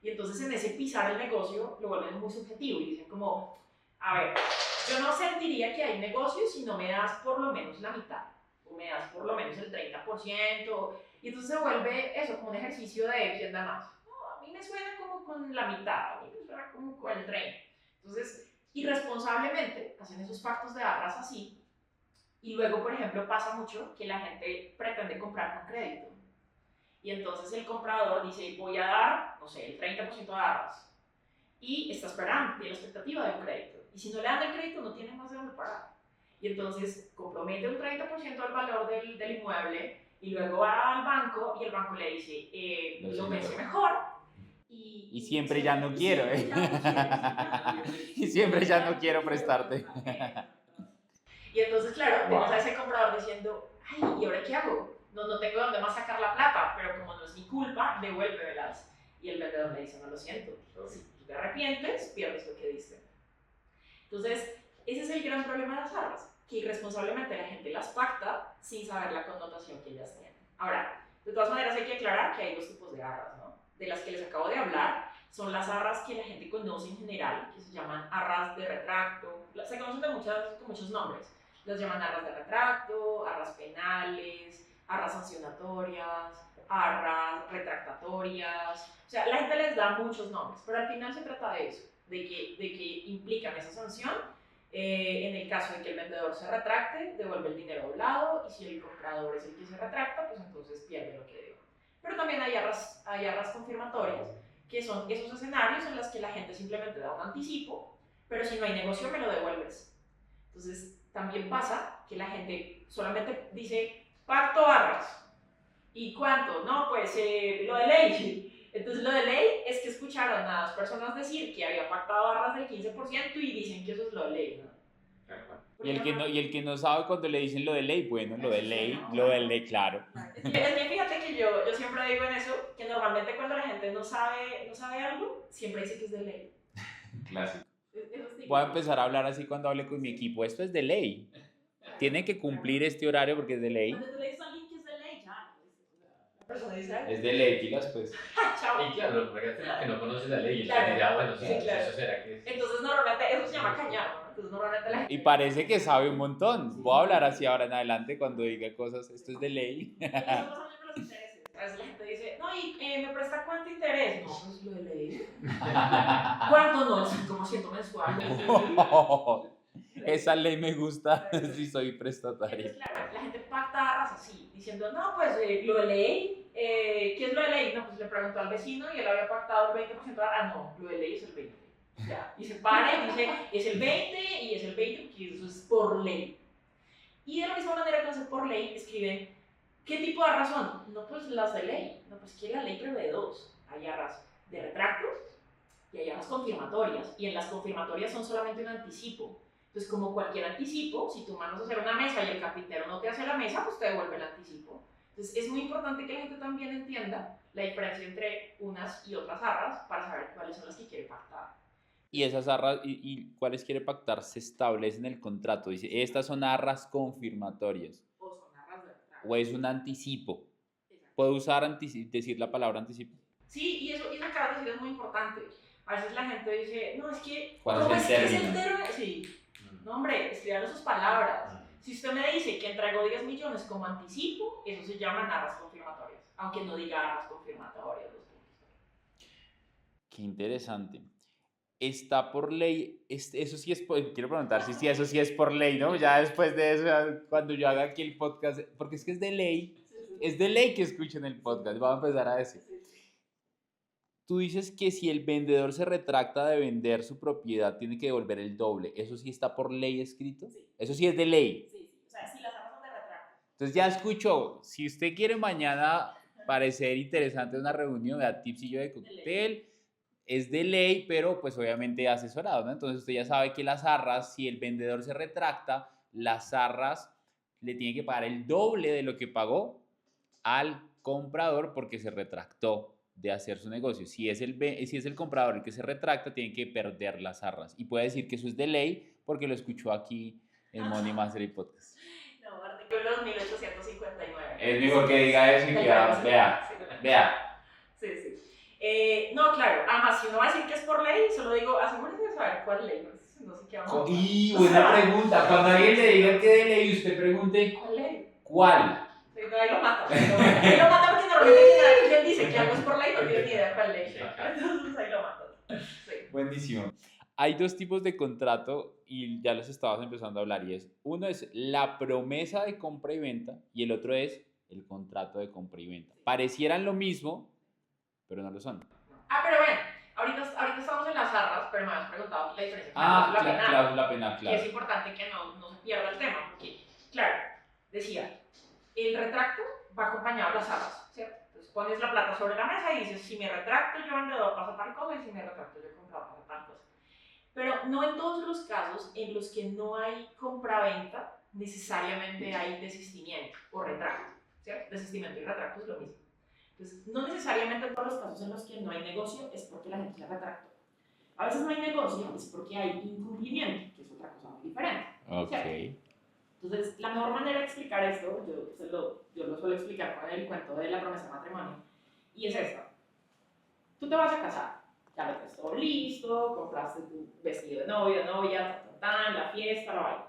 Y entonces en ese pisar el negocio lo vuelven muy subjetivo y dicen como, a ver, yo no sentiría que hay negocio si no me das por lo menos la mitad, o me das por lo menos el 30%, y entonces se vuelve eso, como un ejercicio de quién da más. No, a mí me suena como con la mitad, a mí me suena como con el 30%. Entonces, irresponsablemente hacen esos pactos de arras así, y luego, por ejemplo, pasa mucho que la gente pretende comprar con crédito. Y entonces el comprador dice, voy a dar, no sé, el 30% de arras. Y está esperando, tiene la expectativa de un crédito. Y si no le dan el crédito, no tiene más de dónde pagar. Y entonces compromete un 30% del valor del inmueble y luego va al banco y el banco le dice, lo pensé mejor. Y siempre ya no quiero, ¿eh? Y siempre ya no quiero prestarte. Y entonces, claro, tienes Wow. a ese comprador diciendo, ay, ¿y ahora qué hago? No tengo dónde más sacar la plata, pero como no es mi culpa, devuélvemelas. Y el vendedor le dice, no lo siento, si tú te arrepientes, pierdes lo que diste. Entonces, ese es el gran problema de las arras, que irresponsablemente la gente las pacta sin saber la connotación que ellas tienen. Ahora, de todas maneras hay que aclarar que hay dos tipos de arras, ¿no? De las que les acabo de hablar, son las arras que la gente conoce en general, que se llaman arras de retracto, se conocen con muchos nombres. Las llaman arras de retracto, arras penales, arras sancionatorias, arras retractatorias. O sea, la gente les da muchos nombres, pero al final se trata de eso, de que implican esa sanción. En el caso de que el vendedor se retracte, devuelve el dinero doblado, y si el comprador es el que se retracta, pues entonces pierde lo que dio. Pero también hay arras confirmatorias, que son esos escenarios en los que la gente simplemente da un anticipo, pero si no hay negocio me lo devuelves. Entonces, también pasa que la gente solamente dice, pacto arras. ¿Y cuánto? No, pues lo de ley. Entonces, lo de ley es que escucharon a dos personas decir que había pactado arras del 15% y dicen que eso es lo de ley, ¿no? Y el que no sabe cuando le dicen lo de ley, bueno, lo de ley, claro. Es que fíjate que yo siempre digo en eso, que normalmente cuando la gente no sabe algo, siempre dice que es de ley. Clásico. Voy a empezar a hablar así cuando hable con mi equipo. Esto es de ley. Tiene que cumplir este horario porque es de ley. Cuando tú le dices a alguien que es de ley, ya. La persona dice, Es de ley, pilas pues. chao. Y claro, lo que pasa es que no conoces la ley. Claro. Entonces ya, bueno, sí, Sí, claro. eso será que es. Entonces normalmente eso se llama cañar, ¿no? Entonces normalmente la gente... Y parece que sabe un montón. Voy a hablar así ahora en adelante cuando diga cosas. Esto es de ley. Y eso pasa mucho con los intereses. A veces la gente dice, no, ¿y me presta cuánto interés? No, pues lo de ley. ¿Cuánto no? El 5% mensual. Esa ley me gusta si soy prestatario. Entonces, claro, la gente pacta arras así, diciendo, no, pues lo de ley, ¿qué es lo de ley? No, pues le preguntó al vecino y él había pactado el 20% de arras. No, lo de ley es el 20%. Ya. Y se para y dice, es el 20% y es el 20% porque eso es por ley. Y de la misma manera que hacer por ley, escriben, ¿qué tipo de arras son? No, pues las de ley. No, pues que la ley prevé dos. Hay arras de retracto y hay arras confirmatorias. Y en las confirmatorias son solamente un anticipo. Entonces, como cualquier anticipo, si tú mandas a hacer una mesa y el carpintero no te hace la mesa, pues te devuelve el anticipo. Entonces, es muy importante que la gente también entienda la diferencia entre unas y otras arras para saber cuáles son las que quiere pactar. Y esas arras, y cuáles quiere pactar, se establece en el contrato. Dice, estas son arras confirmatorias. O son arras de retrato. O es un anticipo. Exacto. ¿Puedo usar decir la palabra anticipo? Sí, y eso que acabas de decir es muy importante. A veces la gente dice, no, es que... ¿Cuál ¿cómo es el que es término? el término? Sí. No, hombre, escriban sus palabras. Si usted me dice que entregó 10 millones como anticipo, eso se llaman arras confirmatorias. Aunque no diga arras confirmatorias. Qué interesante. Está por ley, eso sí es quiero preguntar si eso sí es por ley, ¿no? Ya después de eso, cuando yo haga aquí el podcast, porque es que es de ley, es de ley que escuchen el podcast, vamos a empezar a decir. Tú dices que si el vendedor se retracta de vender su propiedad, tiene que devolver el doble. ¿Eso sí está por ley escrito? Sí. Eso sí es de ley. Sí, o sea, si las arras son de retrato. Entonces ya escuchó, si usted quiere mañana parecer interesante en una reunión de tipsillo de cóctel, es de ley, pero pues obviamente asesorado, ¿no? Entonces usted ya sabe que las arras, si el vendedor se retracta, las arras le tiene que pagar el doble de lo que pagó al comprador porque se retractó de hacer su negocio. Si es el comprador el que se retracta, tiene que perder las arras. Y puede decir que eso es de ley porque lo escuchó aquí en Money Mastery Podcast. No, artículo 1859. Es mejor que diga eso y que vea. Sí. No, claro, además si uno va a decir que es por ley, solo digo, asegúrese de saber cuál ley, no sé qué vamos a hacer. Y buena pregunta, cuando alguien le diga que de ley, usted pregunte, ¿Cuál ley? ¿cuál? Sí, no, ahí lo mata. Ahí lo mata porque normalmente quien dice que algo es por ley no tiene ni idea de cuál ley. Entonces ahí lo mata. Sí. Buenísimo. Hay dos tipos de contrato y ya los estabas empezando a hablar y es, uno es la promesa de compra y venta y el otro es el contrato de compra y venta. Parecieran lo mismo, pero no lo son. Pero bueno, ahorita estamos en las arras, pero me habías preguntado la diferencia con la cláusula penal, Y claro. es importante que no se pierda el tema, porque, claro, decía, el retracto va acompañado de las arras, ¿cierto? Entonces pones la plata sobre la mesa y dices, si me retracto yo vendedor pasa tal cosa y si me retracto yo comprador pasa tal cosa. Pero no en todos los casos en los que no hay compra-venta necesariamente hay desistimiento o retracto, ¿cierto? Desistimiento y retracto es lo mismo. Entonces, no necesariamente en todos los casos en los que no hay negocio es porque la gente se retractó. A veces no hay negocio es porque hay incumplimiento, que es otra cosa muy diferente. Ok. ¿Cierto? Entonces, la mejor manera de explicar esto, yo lo suelo explicar con el cuento de la promesa de matrimonio, y es esta. Tú te vas a casar, ya lo tienes todo listo, compraste tu vestido de novia, la fiesta, la vaina.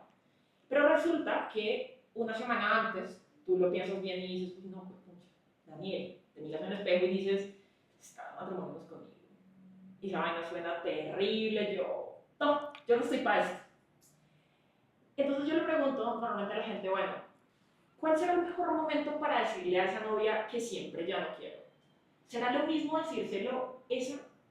Pero resulta que una semana antes, tú lo piensas bien y dices, pues no, Daniel, te miras en el espejo y dices, está matrimonio no es conmigo. Y esa vaina suena terrible, yo no estoy para esto. Entonces yo le pregunto normalmente a la gente, bueno, ¿cuál será el mejor momento para decirle a esa novia que siempre ya no quiero? ¿Será lo mismo decírselo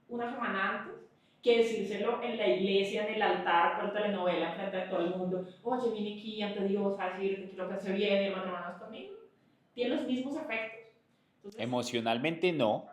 una semana antes que decírselo en la iglesia, en el altar, con la telenovela, frente a todo el mundo? Oye, vine aquí ante Dios a decirte que lo pensé bien y el matrimonio no es conmigo. ¿Tiene los mismos efectos? Entonces, Emocionalmente no, no.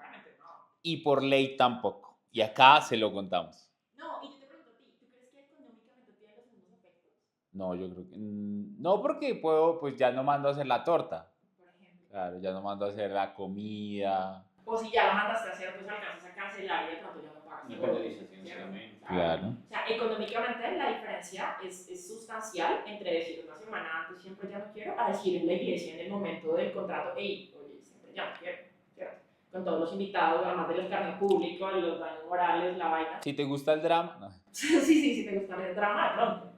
y por ley tampoco. Y acá se lo contamos. No, y yo te pregunto a ti, ¿tú crees que económicamente tiene los mismos efectos? No, yo creo que no, porque puedo, pues ya no mando a hacer la torta. Por ejemplo. Claro, ya no mando a hacer la comida. O si ya lo mandaste a hacer, pues alcanzas a cancelar y de pronto ya no pagas. Una penalización solamente. Claro. O sea, económicamente la diferencia es sustancial entre decir una semana antes siempre ya no quiero, a decir en la iglesia en el momento del contrato, hey, oye, siempre ya no quiero, ¿cierto? Con todos los invitados, además del escarnio público, los daños morales, la vaina. Si te gusta el drama, no. Sí, te gusta el drama de pronto.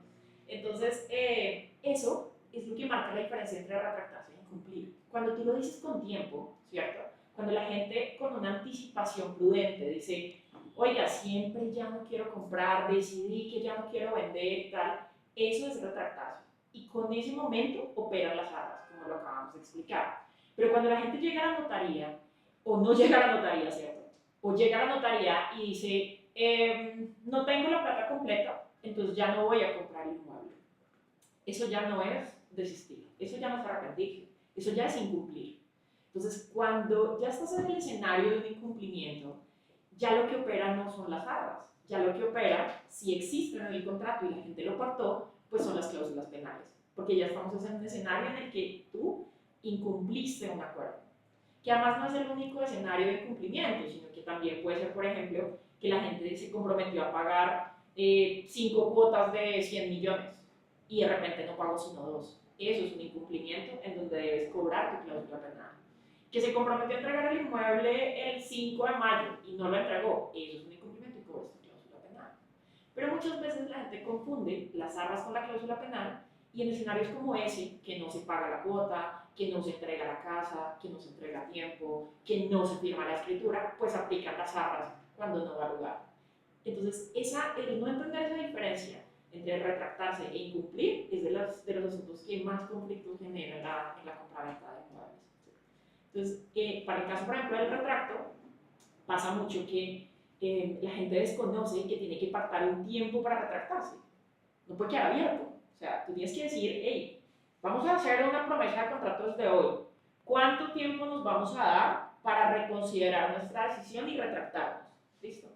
Entonces, eso es lo que marca la diferencia entre retractarse y incumplir. Cuando tú lo dices con tiempo, ¿cierto? Cuando la gente con una anticipación prudente dice, oiga, siempre ya no quiero comprar, decidí que ya no quiero vender y tal, eso es retractarse. Y con ese momento operan las arras, como lo acabamos de explicar. Pero cuando la gente llega a la notaría, o no llega a la notaría, ¿cierto? O llega a la notaría y dice, no tengo la plata completa, entonces ya no voy a comprar el inmueble. Eso ya no es desistir, eso ya no es arrepentirse, eso ya es incumplir. Entonces, cuando ya estás en el escenario de un incumplimiento, ya lo que opera no son las arras, Ya lo que opera, si existe en el contrato y la gente lo pactó, pues son las cláusulas penales. Porque ya estamos en un escenario en el que tú incumpliste un acuerdo. Que además no es el único escenario de incumplimiento, sino que también puede ser, por ejemplo, que la gente se comprometió a pagar 5 cuotas de 100 millones y de repente no pagó sino 2. Eso es un incumplimiento en donde debes cobrar tu cláusula penal. Que se comprometió a entregar el inmueble el 5 de mayo y no lo entregó, eso es un incumplimiento y cobras tu cláusula penal. Pero muchas veces la gente confunde las arras con la cláusula penal y en escenarios como ese, que no se paga la cuota, que no se entrega la casa, que no se entrega a tiempo, que no se firma la escritura, pues aplican las arras cuando no da lugar. Entonces, el no entender esa diferencia entre retractarse e incumplir es de los asuntos que más conflictos generan en la compraventa de inmuebles. Entonces, para el caso, por ejemplo, del retracto, pasa mucho que la gente desconoce que tiene que pactar un tiempo para retractarse. No puede quedar abierto. O sea, tú tienes que decir, hey, vamos a hacer una promesa de contrato desde hoy. ¿Cuánto tiempo nos vamos a dar para reconsiderar nuestra decisión y retractarnos? ¿Listo?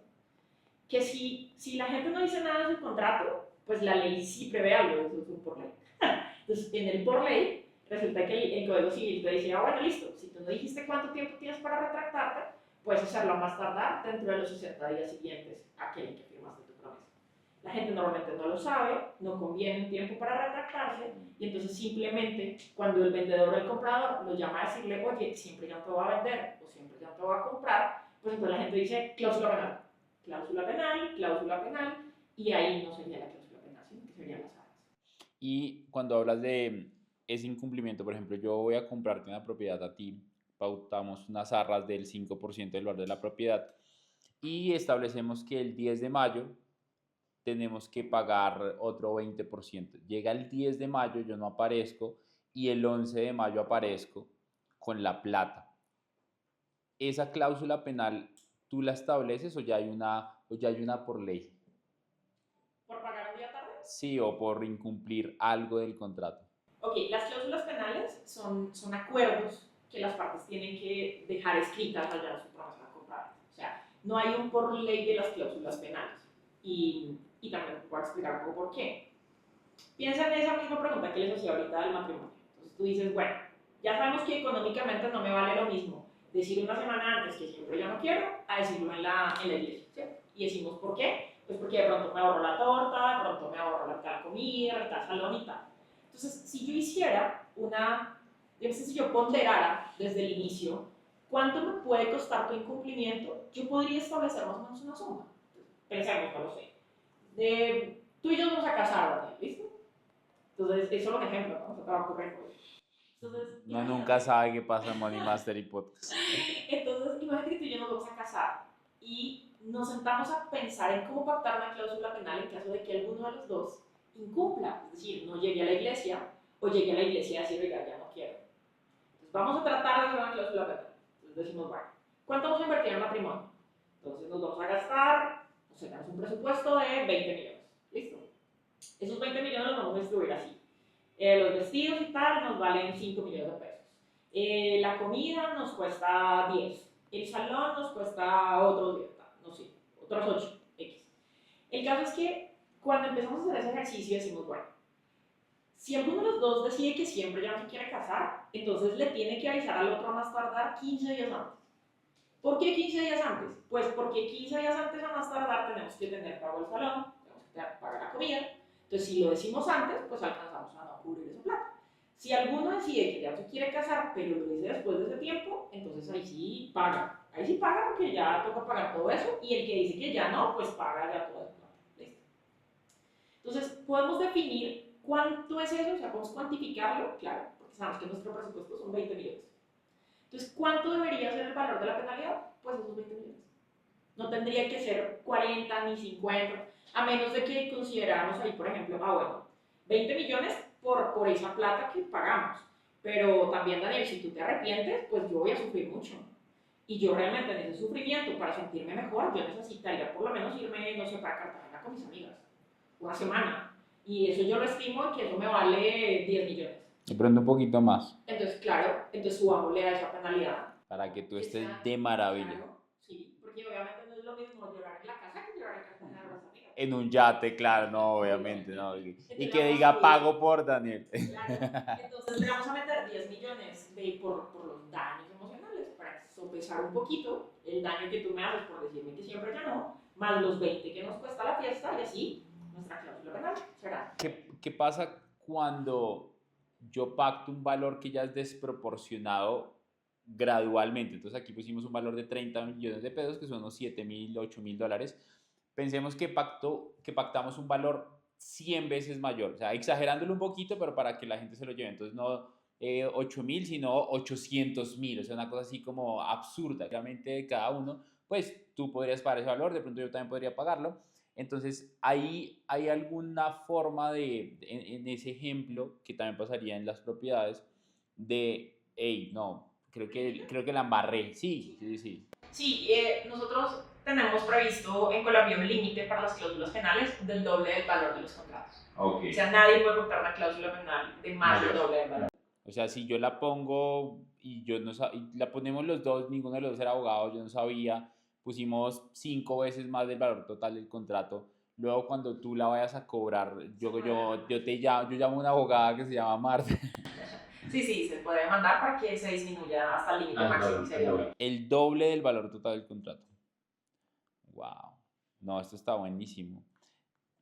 Que si la gente no dice nada en su contrato, pues la ley sí prevé algo, eso es un por ley. Entonces, en el por ley, resulta que el Código Civil te dice, bueno, listo, si tú no dijiste cuánto tiempo tienes para retractarte, puedes hacerlo a más tardar dentro de los 60 días siguientes a aquel en que firmaste tu promesa. La gente normalmente no lo sabe, no conviene un tiempo para retractarse, y entonces simplemente cuando el vendedor o el comprador lo llama a decirle, oye, siempre ya no te voy a vender o siempre ya no te voy a comprar, pues entonces la gente dice cláusula penal, cláusula penal, cláusula penal, y ahí no sería la cláusula penal, sino que serían las arras. Y cuando hablas de ese incumplimiento, por ejemplo, yo voy a comprarte una propiedad a ti, pautamos unas arras del 5% del valor de la propiedad y establecemos que el 10 de mayo tenemos que pagar otro 20%. Llega el 10 de mayo, yo no aparezco y el 11 de mayo aparezco con la plata. ¿Esa cláusula penal tú la estableces o ya hay una por ley? ¿Por pagar un día tarde? Sí, o por incumplir algo del contrato. Ok, las cláusulas penales son acuerdos que las partes tienen que dejar escritas allá en su promesa de compra. O sea, no hay un por ley de las cláusulas penales. Y también te puedo explicar un poco por qué. Piensa en esa misma pregunta que les hacía ahorita del matrimonio. Entonces tú dices, bueno, ya sabemos que económicamente no me vale lo mismo decir una semana antes que siempre ya no quiero a decirlo en la iglesia. ¿Sí? Y decimos, ¿por qué? Pues porque de pronto me ahorro la torta, de pronto me ahorro la mitad de comida, la mitad de salón y tal. Entonces, si yo hiciera si yo ponderara desde el inicio cuánto me puede costar tu incumplimiento, yo podría establecer más o menos una suma. Pensemos, no lo sé. Tú y yo nos vamos a casar, Daniel, ¿listo? Entonces, eso es un ejemplo, ¿no? Se te va a ocurrir. Entonces, No, nunca sabe qué pasa en Money Master y Podcast. Entonces, imagínate que tú y yo nos vamos a casar y nos sentamos a pensar en cómo pactar una cláusula penal en caso de que alguno de los dos incumpla, es decir, no llegue a la iglesia o llegue a la iglesia a decir, oiga, ya no quiero. Entonces, vamos a tratar de hacer una cláusula penal. Entonces decimos, bueno, ¿cuánto vamos a invertir en matrimonio? Entonces nos vamos a gastar, o sea, tenemos un presupuesto de 20 millones. ¿Listo? Esos 20 millones los vamos a distribuir así. Los vestidos y tal nos valen 5 millones de pesos. La comida nos cuesta 10. El salón nos cuesta otros 10, no sé, otros 8, X. El caso es que cuando empezamos a hacer ese ejercicio decimos, bueno, si alguno de los dos decide que siempre ya no se quiere casar, entonces le tiene que avisar al otro a más tardar 15 días antes. ¿Por qué 15 días antes? Pues porque 15 días antes a más tardar tenemos que tener pago el salón, tenemos que pagar la comida. Entonces, si lo decimos antes, pues alcanzamos a no cubrir esa plata. Si alguno decide que ya se quiere casar, pero lo dice después de ese tiempo, entonces ahí sí paga. Ahí sí paga porque ya toca pagar todo eso. Y el que dice que ya no, pues paga ya todo eso. ¿Listo? Entonces, podemos definir cuánto es eso, o sea, podemos cuantificarlo, claro, porque sabemos que nuestro presupuesto son 20 millones. Entonces, ¿cuánto debería ser el valor de la penalidad? Pues esos 20 millones. No tendría que ser 40 ni 50, a menos de que consideráramos ahí, por ejemplo, bueno, 20 millones por esa plata que pagamos. Pero también, Daniel, si tú te arrepientes, pues yo voy a sufrir mucho. Y yo realmente en ese sufrimiento, para sentirme mejor, yo necesitaría por lo menos irme, no sé, para Cartagena con mis amigas. Una semana. Y eso yo lo estimo que eso me vale 10 millones. De pronto un poquito más. Entonces, claro, entonces subámosle a esa penalidad. Para que tú estés de maravilla. Claro, sí, porque obviamente no es lo mismo llorar en la casa que llorar en Cartagena En un yate, claro, no, obviamente, no. Y Entonces, que vamos a diga subir. pago por Daniel. Claro. Entonces le vamos a meter 10 millones por los daños emocionales para sopesar un poquito el daño que tú me haces por decirme que siempre ya no, más los 20 que nos cuesta la fiesta y así nuestra cláusula penal será. ¿Qué pasa cuando yo pacto un valor que ya es desproporcionado gradualmente? Entonces aquí pusimos un valor de 30 millones de pesos, que son unos 7.000, 8.000 dólares. Pensemos que pactamos un valor 100 veces mayor, o sea, exagerándolo un poquito, pero para que la gente se lo lleve. Entonces no 8.000, sino 800.000, o sea, una cosa así como absurda. Realmente de cada uno, pues tú podrías pagar ese valor, de pronto yo también podría pagarlo. Entonces, ahí hay alguna forma en ese ejemplo, que también pasaría en las propiedades, de, hey, no, creo que la embarré. Sí, sí, sí. Sí, nosotros tenemos previsto en Colombia un límite para las cláusulas penales del doble del valor de los contratos. Okay. O sea, nadie puede comprar una cláusula penal de más del doble del valor. O sea, si yo la pongo y yo no y la ponemos los dos, ninguno de los dos era abogado, yo no sabía, pusimos 5 veces más del valor total del contrato. Luego cuando tú la vayas a cobrar, yo llamo a una abogada que se llama Marta. Sí, se puede mandar para que se disminuya hasta el límite máximo. El doble del valor total del contrato. Wow. No, esto está buenísimo.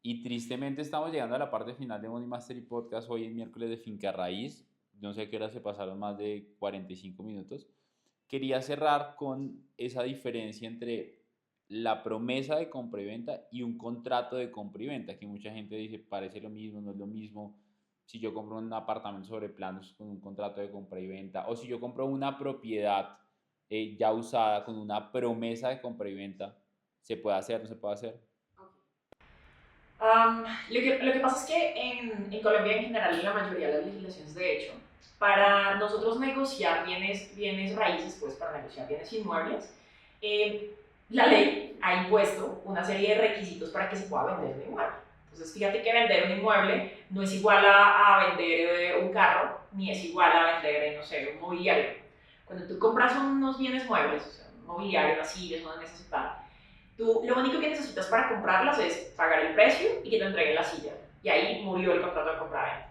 Y tristemente estamos llegando a la parte final de Money Mastery Podcast. Hoy es miércoles de Finca Raíz. No sé a qué hora se pasaron más de 45 minutos. Quería cerrar con esa diferencia entre la promesa de compra y venta y un contrato de compra y venta, que mucha gente dice parece lo mismo, no es lo mismo. Si yo compro un apartamento sobre planos con un contrato de compra y venta, o si yo compro una propiedad ya usada con una promesa de compra y venta, ¿se puede hacer? ¿No se puede hacer? Lo que pasa es que en Colombia en general, en la mayoría de las legislaciones de hecho, para nosotros negociar bienes raíces, pues para negociar bienes inmuebles, la ley ha impuesto una serie de requisitos para que se pueda vender un inmueble. Entonces, fíjate que vender un inmueble no es igual a vender un carro, ni es igual a vender, no sé, un mobiliario. Cuando tú compras unos bienes muebles, o sea, un mobiliario, unas sillas, una mesa, tal, tú lo único que necesitas para comprarlas es pagar el precio y que te entreguen la silla. Y ahí murió el contrato de compra-venta.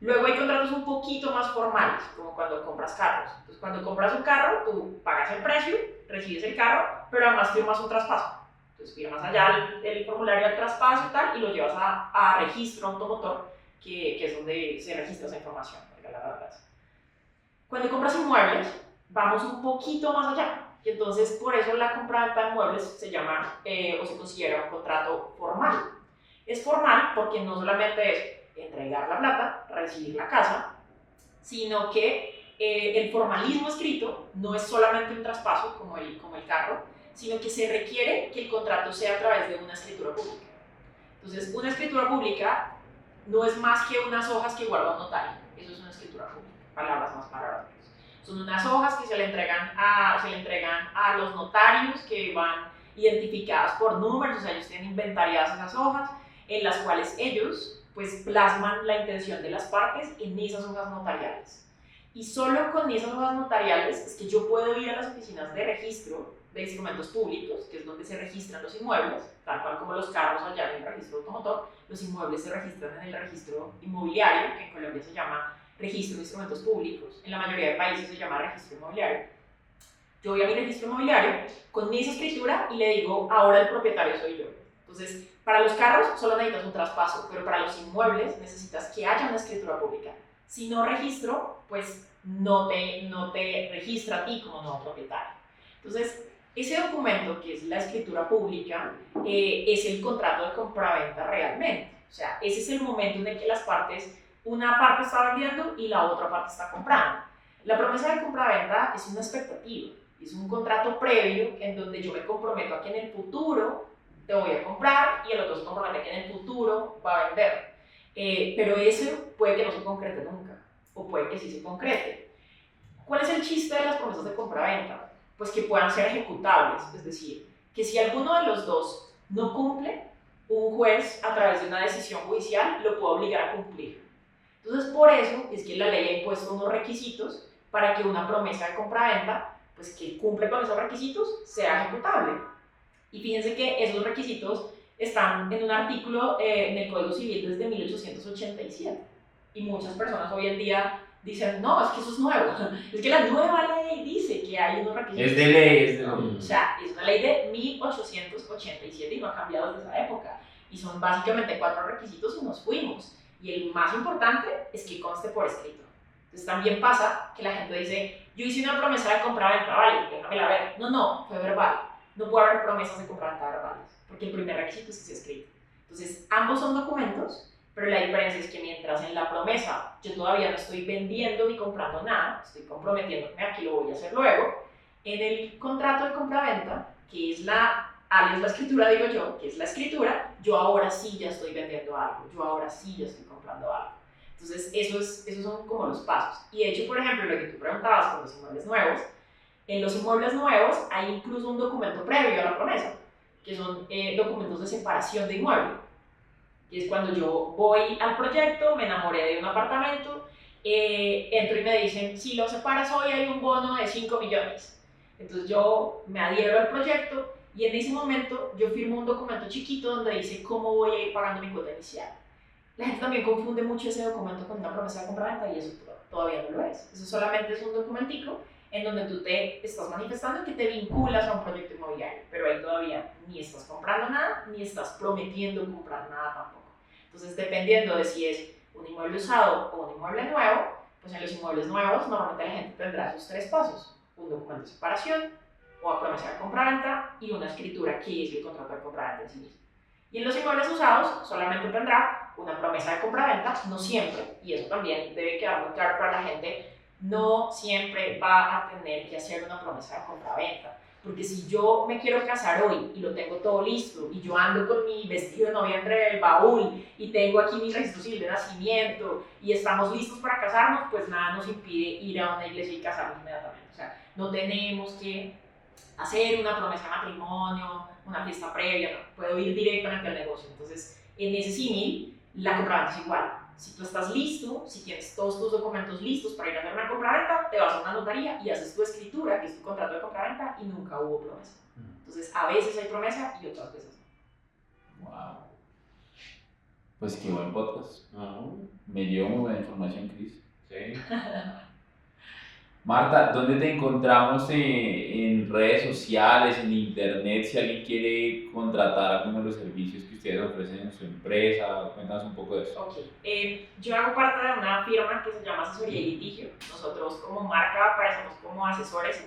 Luego hay contratos un poquito más formales, como cuando compras carros. Entonces, cuando compras un carro, tú pagas el precio, recibes el carro, pero además firmas un traspaso. Entonces, firmas allá el formulario del traspaso y tal, y lo llevas a registro automotor, que es donde se registra esa información. Cuando compras inmuebles, vamos un poquito más allá. Y entonces, por eso la compra-venta de inmuebles se llama o se considera un contrato formal. Es formal porque no solamente es entregar la plata, recibir la casa, sino que el formalismo escrito no es solamente un traspaso como el carro, sino que se requiere que el contrato sea a través de una escritura pública. Entonces, una escritura pública no es más que unas hojas que guarda un notario. Eso es una escritura pública, palabras más palabras. Son unas hojas que se le entregan a los notarios que van identificadas por números, o sea, ellos tienen inventariadas esas hojas, en las cuales ellos pues plasman la intención de las partes en esas hojas notariales. Y solo con esas hojas notariales es que yo puedo ir a las oficinas de registro de instrumentos públicos, que es donde se registran los inmuebles, tal cual como los carros allá en el registro automotor, los inmuebles se registran en el registro inmobiliario, que en Colombia se llama registro de instrumentos públicos, en la mayoría de países se llama registro inmobiliario. Yo voy a mi registro inmobiliario con esa escritura y le digo, ahora el propietario soy yo. Entonces, para los carros solo necesitas un traspaso, pero para los inmuebles necesitas que haya una escritura pública. Si no registro, pues no te registra a ti como nuevo propietario. Entonces, ese documento, que es la escritura pública, es el contrato de compraventa realmente. O sea, ese es el momento en el que las partes, una parte está vendiendo y la otra parte está comprando. La promesa de compraventa es una expectativa, es un contrato previo en donde yo me comprometo a que en el futuro te voy a comprar y el otro se compromete a que en el futuro va a vender. Pero eso puede que no se concrete nunca, o puede que sí se concrete. ¿Cuál es el chiste de las promesas de compraventa? Pues que puedan ser ejecutables, es decir, que si alguno de los dos no cumple, un juez a través de una decisión judicial lo puede obligar a cumplir. Entonces, por eso es que la ley ha impuesto unos requisitos para que una promesa de compraventa, pues que cumple con esos requisitos, sea ejecutable. Y fíjense que esos requisitos están en un artículo en el Código Civil desde 1887. Y muchas personas hoy en día dicen, no, es que eso es nuevo. Es que la nueva ley dice que hay unos requisitos. Es de ley. O sea, es una ley de 1887 y no ha cambiado desde esa época. Y son básicamente 4 requisitos y nos fuimos. Y el más importante es que conste por escrito. Entonces también pasa que la gente dice, yo hice una promesa de compra-venta, vale, déjamela ver. No, fue verbal. No puede haber promesas de compra-venta verbales, porque el primer requisito es que sea escrito. Entonces, ambos son documentos, pero la diferencia es que mientras en la promesa yo todavía no estoy vendiendo ni comprando nada, estoy comprometiéndome a que lo voy a hacer luego, en el contrato de compra-venta, que es la escritura, digo yo, que es la escritura, yo ahora sí ya estoy vendiendo algo, yo ahora sí ya estoy comprando algo. Entonces, esos son como los pasos. Y de hecho, por ejemplo, lo que tú preguntabas con los inmuebles nuevos, en los inmuebles nuevos hay incluso un documento previo a la promesa, que son documentos de separación de inmueble. Y es cuando yo voy al proyecto, me enamoré de un apartamento, entro y me dicen, si lo separas hoy hay un bono de 5 millones. Entonces yo me adhiero al proyecto y en ese momento yo firmo un documento chiquito donde dice cómo voy a ir pagando mi cuota inicial. La gente también confunde mucho ese documento con una promesa de compra-venta y eso todavía no lo es. Eso solamente es un documentico en donde tú te estás manifestando que te vinculas a un proyecto inmobiliario, pero ahí todavía ni estás comprando nada, ni estás prometiendo comprar nada tampoco. Entonces, dependiendo de si es un inmueble usado o un inmueble nuevo, pues en los inmuebles nuevos normalmente la gente tendrá esos 3 pasos: un documento de separación, o promesa de compra-venta y una escritura que es el contrato de compra-venta en sí mismo. Y en los inmuebles usados solamente tendrá una promesa de compra-venta, no siempre, y eso también debe quedar muy claro para la gente, no siempre va a tener que hacer una promesa de compra-venta. Porque si yo me quiero casar hoy y lo tengo todo listo y yo ando con mi vestido de novia entre el baúl y tengo aquí mi registro civil de nacimiento y estamos listos para casarnos, pues nada nos impide ir a una iglesia y casarnos inmediatamente. O sea, no tenemos que hacer una promesa de matrimonio, una fiesta previa, no, puedo ir directamente al negocio. Entonces, en ese símil, la compraventa es igual. Si tú estás listo, si tienes todos tus documentos listos para ir a hacer una compraventa, te vas a una notaría y haces tu escritura, que es tu contrato de compraventa, y nunca hubo promesa. Entonces, a veces hay promesa y otras veces no. Wow. Pues qué buen podcast. Me dio muy buena información, Cris. Sí. Marta, ¿dónde te encontramos en redes sociales, en internet, si alguien quiere contratar alguno de los servicios que ustedes ofrecen en su empresa? Cuéntanos un poco de eso. Ok, yo hago parte de una firma que se llama Asesoría y Litigio. Nosotros como marca aparecemos como asesores.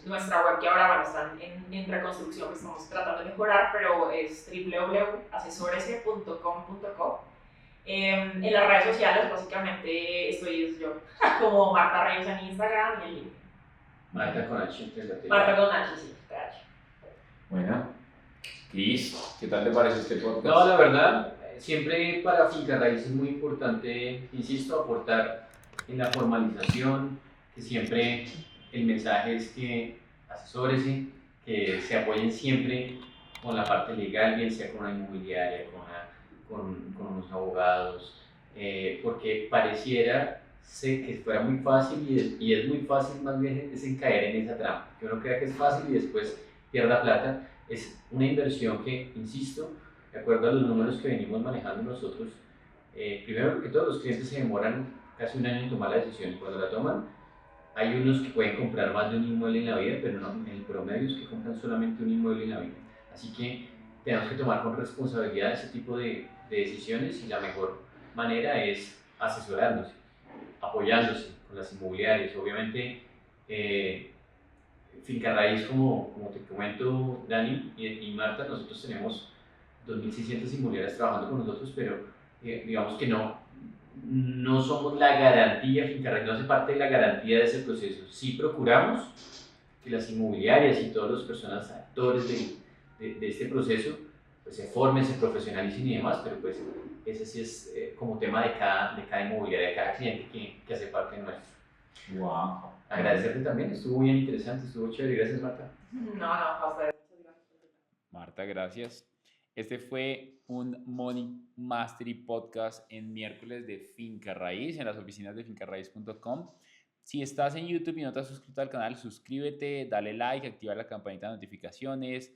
Nuestra web, que ahora está en reconstrucción, que estamos tratando de mejorar, pero es www.asesorese.com.co. En las redes sociales, básicamente, estoy yo, como Marta Reyes en Instagram y en LinkedIn. Marta con H. Marta con H, sí, PH. Bueno, Cris, ¿qué tal te parece este podcast? No, la verdad, siempre para Finca Raíz es muy importante, insisto, aportar en la formalización, que siempre el mensaje es que asesórese, que se apoyen siempre con la parte legal, bien sea con una inmobiliaria, con unos abogados, porque pareciera que fuera muy fácil y es muy fácil más bien es en caer en esa trampa, que uno crea que es fácil y después pierda plata. Es una inversión que, insisto, de acuerdo a los números que venimos manejando nosotros, primero que todo los clientes se demoran casi un año en tomar la decisión y cuando la toman, hay unos que pueden comprar más de un inmueble en la vida, pero no, en el promedio es que compran solamente un inmueble en la vida. Así que tenemos que tomar con responsabilidad ese tipo de decisiones y la mejor manera es asesorándose, apoyándose con las inmobiliarias. Obviamente, Finca Raíz, como te comento, Dani y Marta, nosotros tenemos 2.600 inmobiliarias trabajando con nosotros, pero digamos que no somos la garantía, Finca Raíz no hace parte de la garantía de ese proceso. Sí procuramos que las inmobiliarias y todas las personas, actores de este proceso, pues se formen, se profesionalicen y demás, pero pues ese sí es como tema de cada inmobiliaria, de cada cliente que hace parte de nuestro. Wow. Agradecerte también, estuvo bien interesante, estuvo chévere, gracias Marta. No, a ustedes. Marta, gracias. Este fue un Money Mastery Podcast en miércoles de Finca Raíz, en las oficinas de fincarraiz.com. Si estás en YouTube y no te has suscrito al canal, suscríbete, dale like, activa la campanita de notificaciones,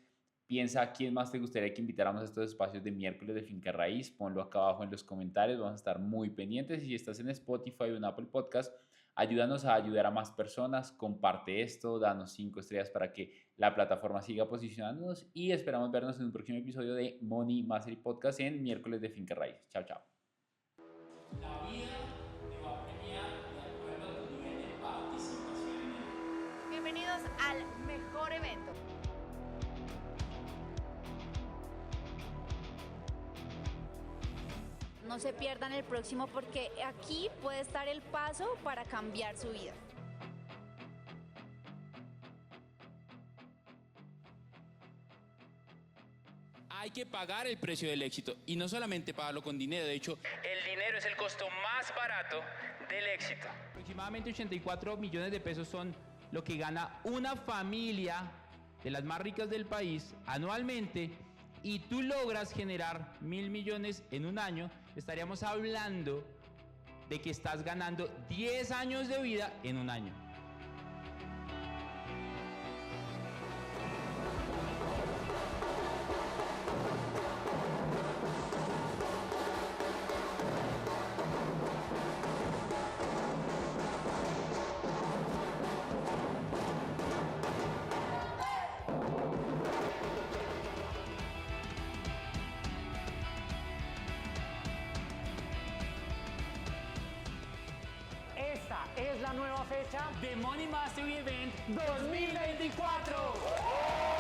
Piensa a quién más te gustaría que invitáramos a estos espacios de miércoles de Finca Raíz. Ponlo acá abajo en los comentarios. Vamos a estar muy pendientes. Y si estás en Spotify o en Apple Podcast, ayúdanos a ayudar a más personas. Comparte esto, danos 5 estrellas para que la plataforma siga posicionándonos. Y esperamos vernos en un próximo episodio de Money Mastery Podcast en miércoles de Finca Raíz. Chao, chao. La vida te va a premiar de acuerdo a tu nivel de participación en él. Bienvenidos al mejor evento. No se pierdan el próximo porque aquí puede estar el paso para cambiar su vida. Hay que pagar el precio del éxito y no solamente pagarlo con dinero, de hecho, el dinero es el costo más barato del éxito. Aproximadamente 84 millones de pesos son lo que gana una familia de las más ricas del país anualmente y tú logras generar 1.000 millones en un año, estaríamos hablando de que estás ganando 10 años de vida en un año. Esta es la nueva fecha The Money Mastery Event 2024.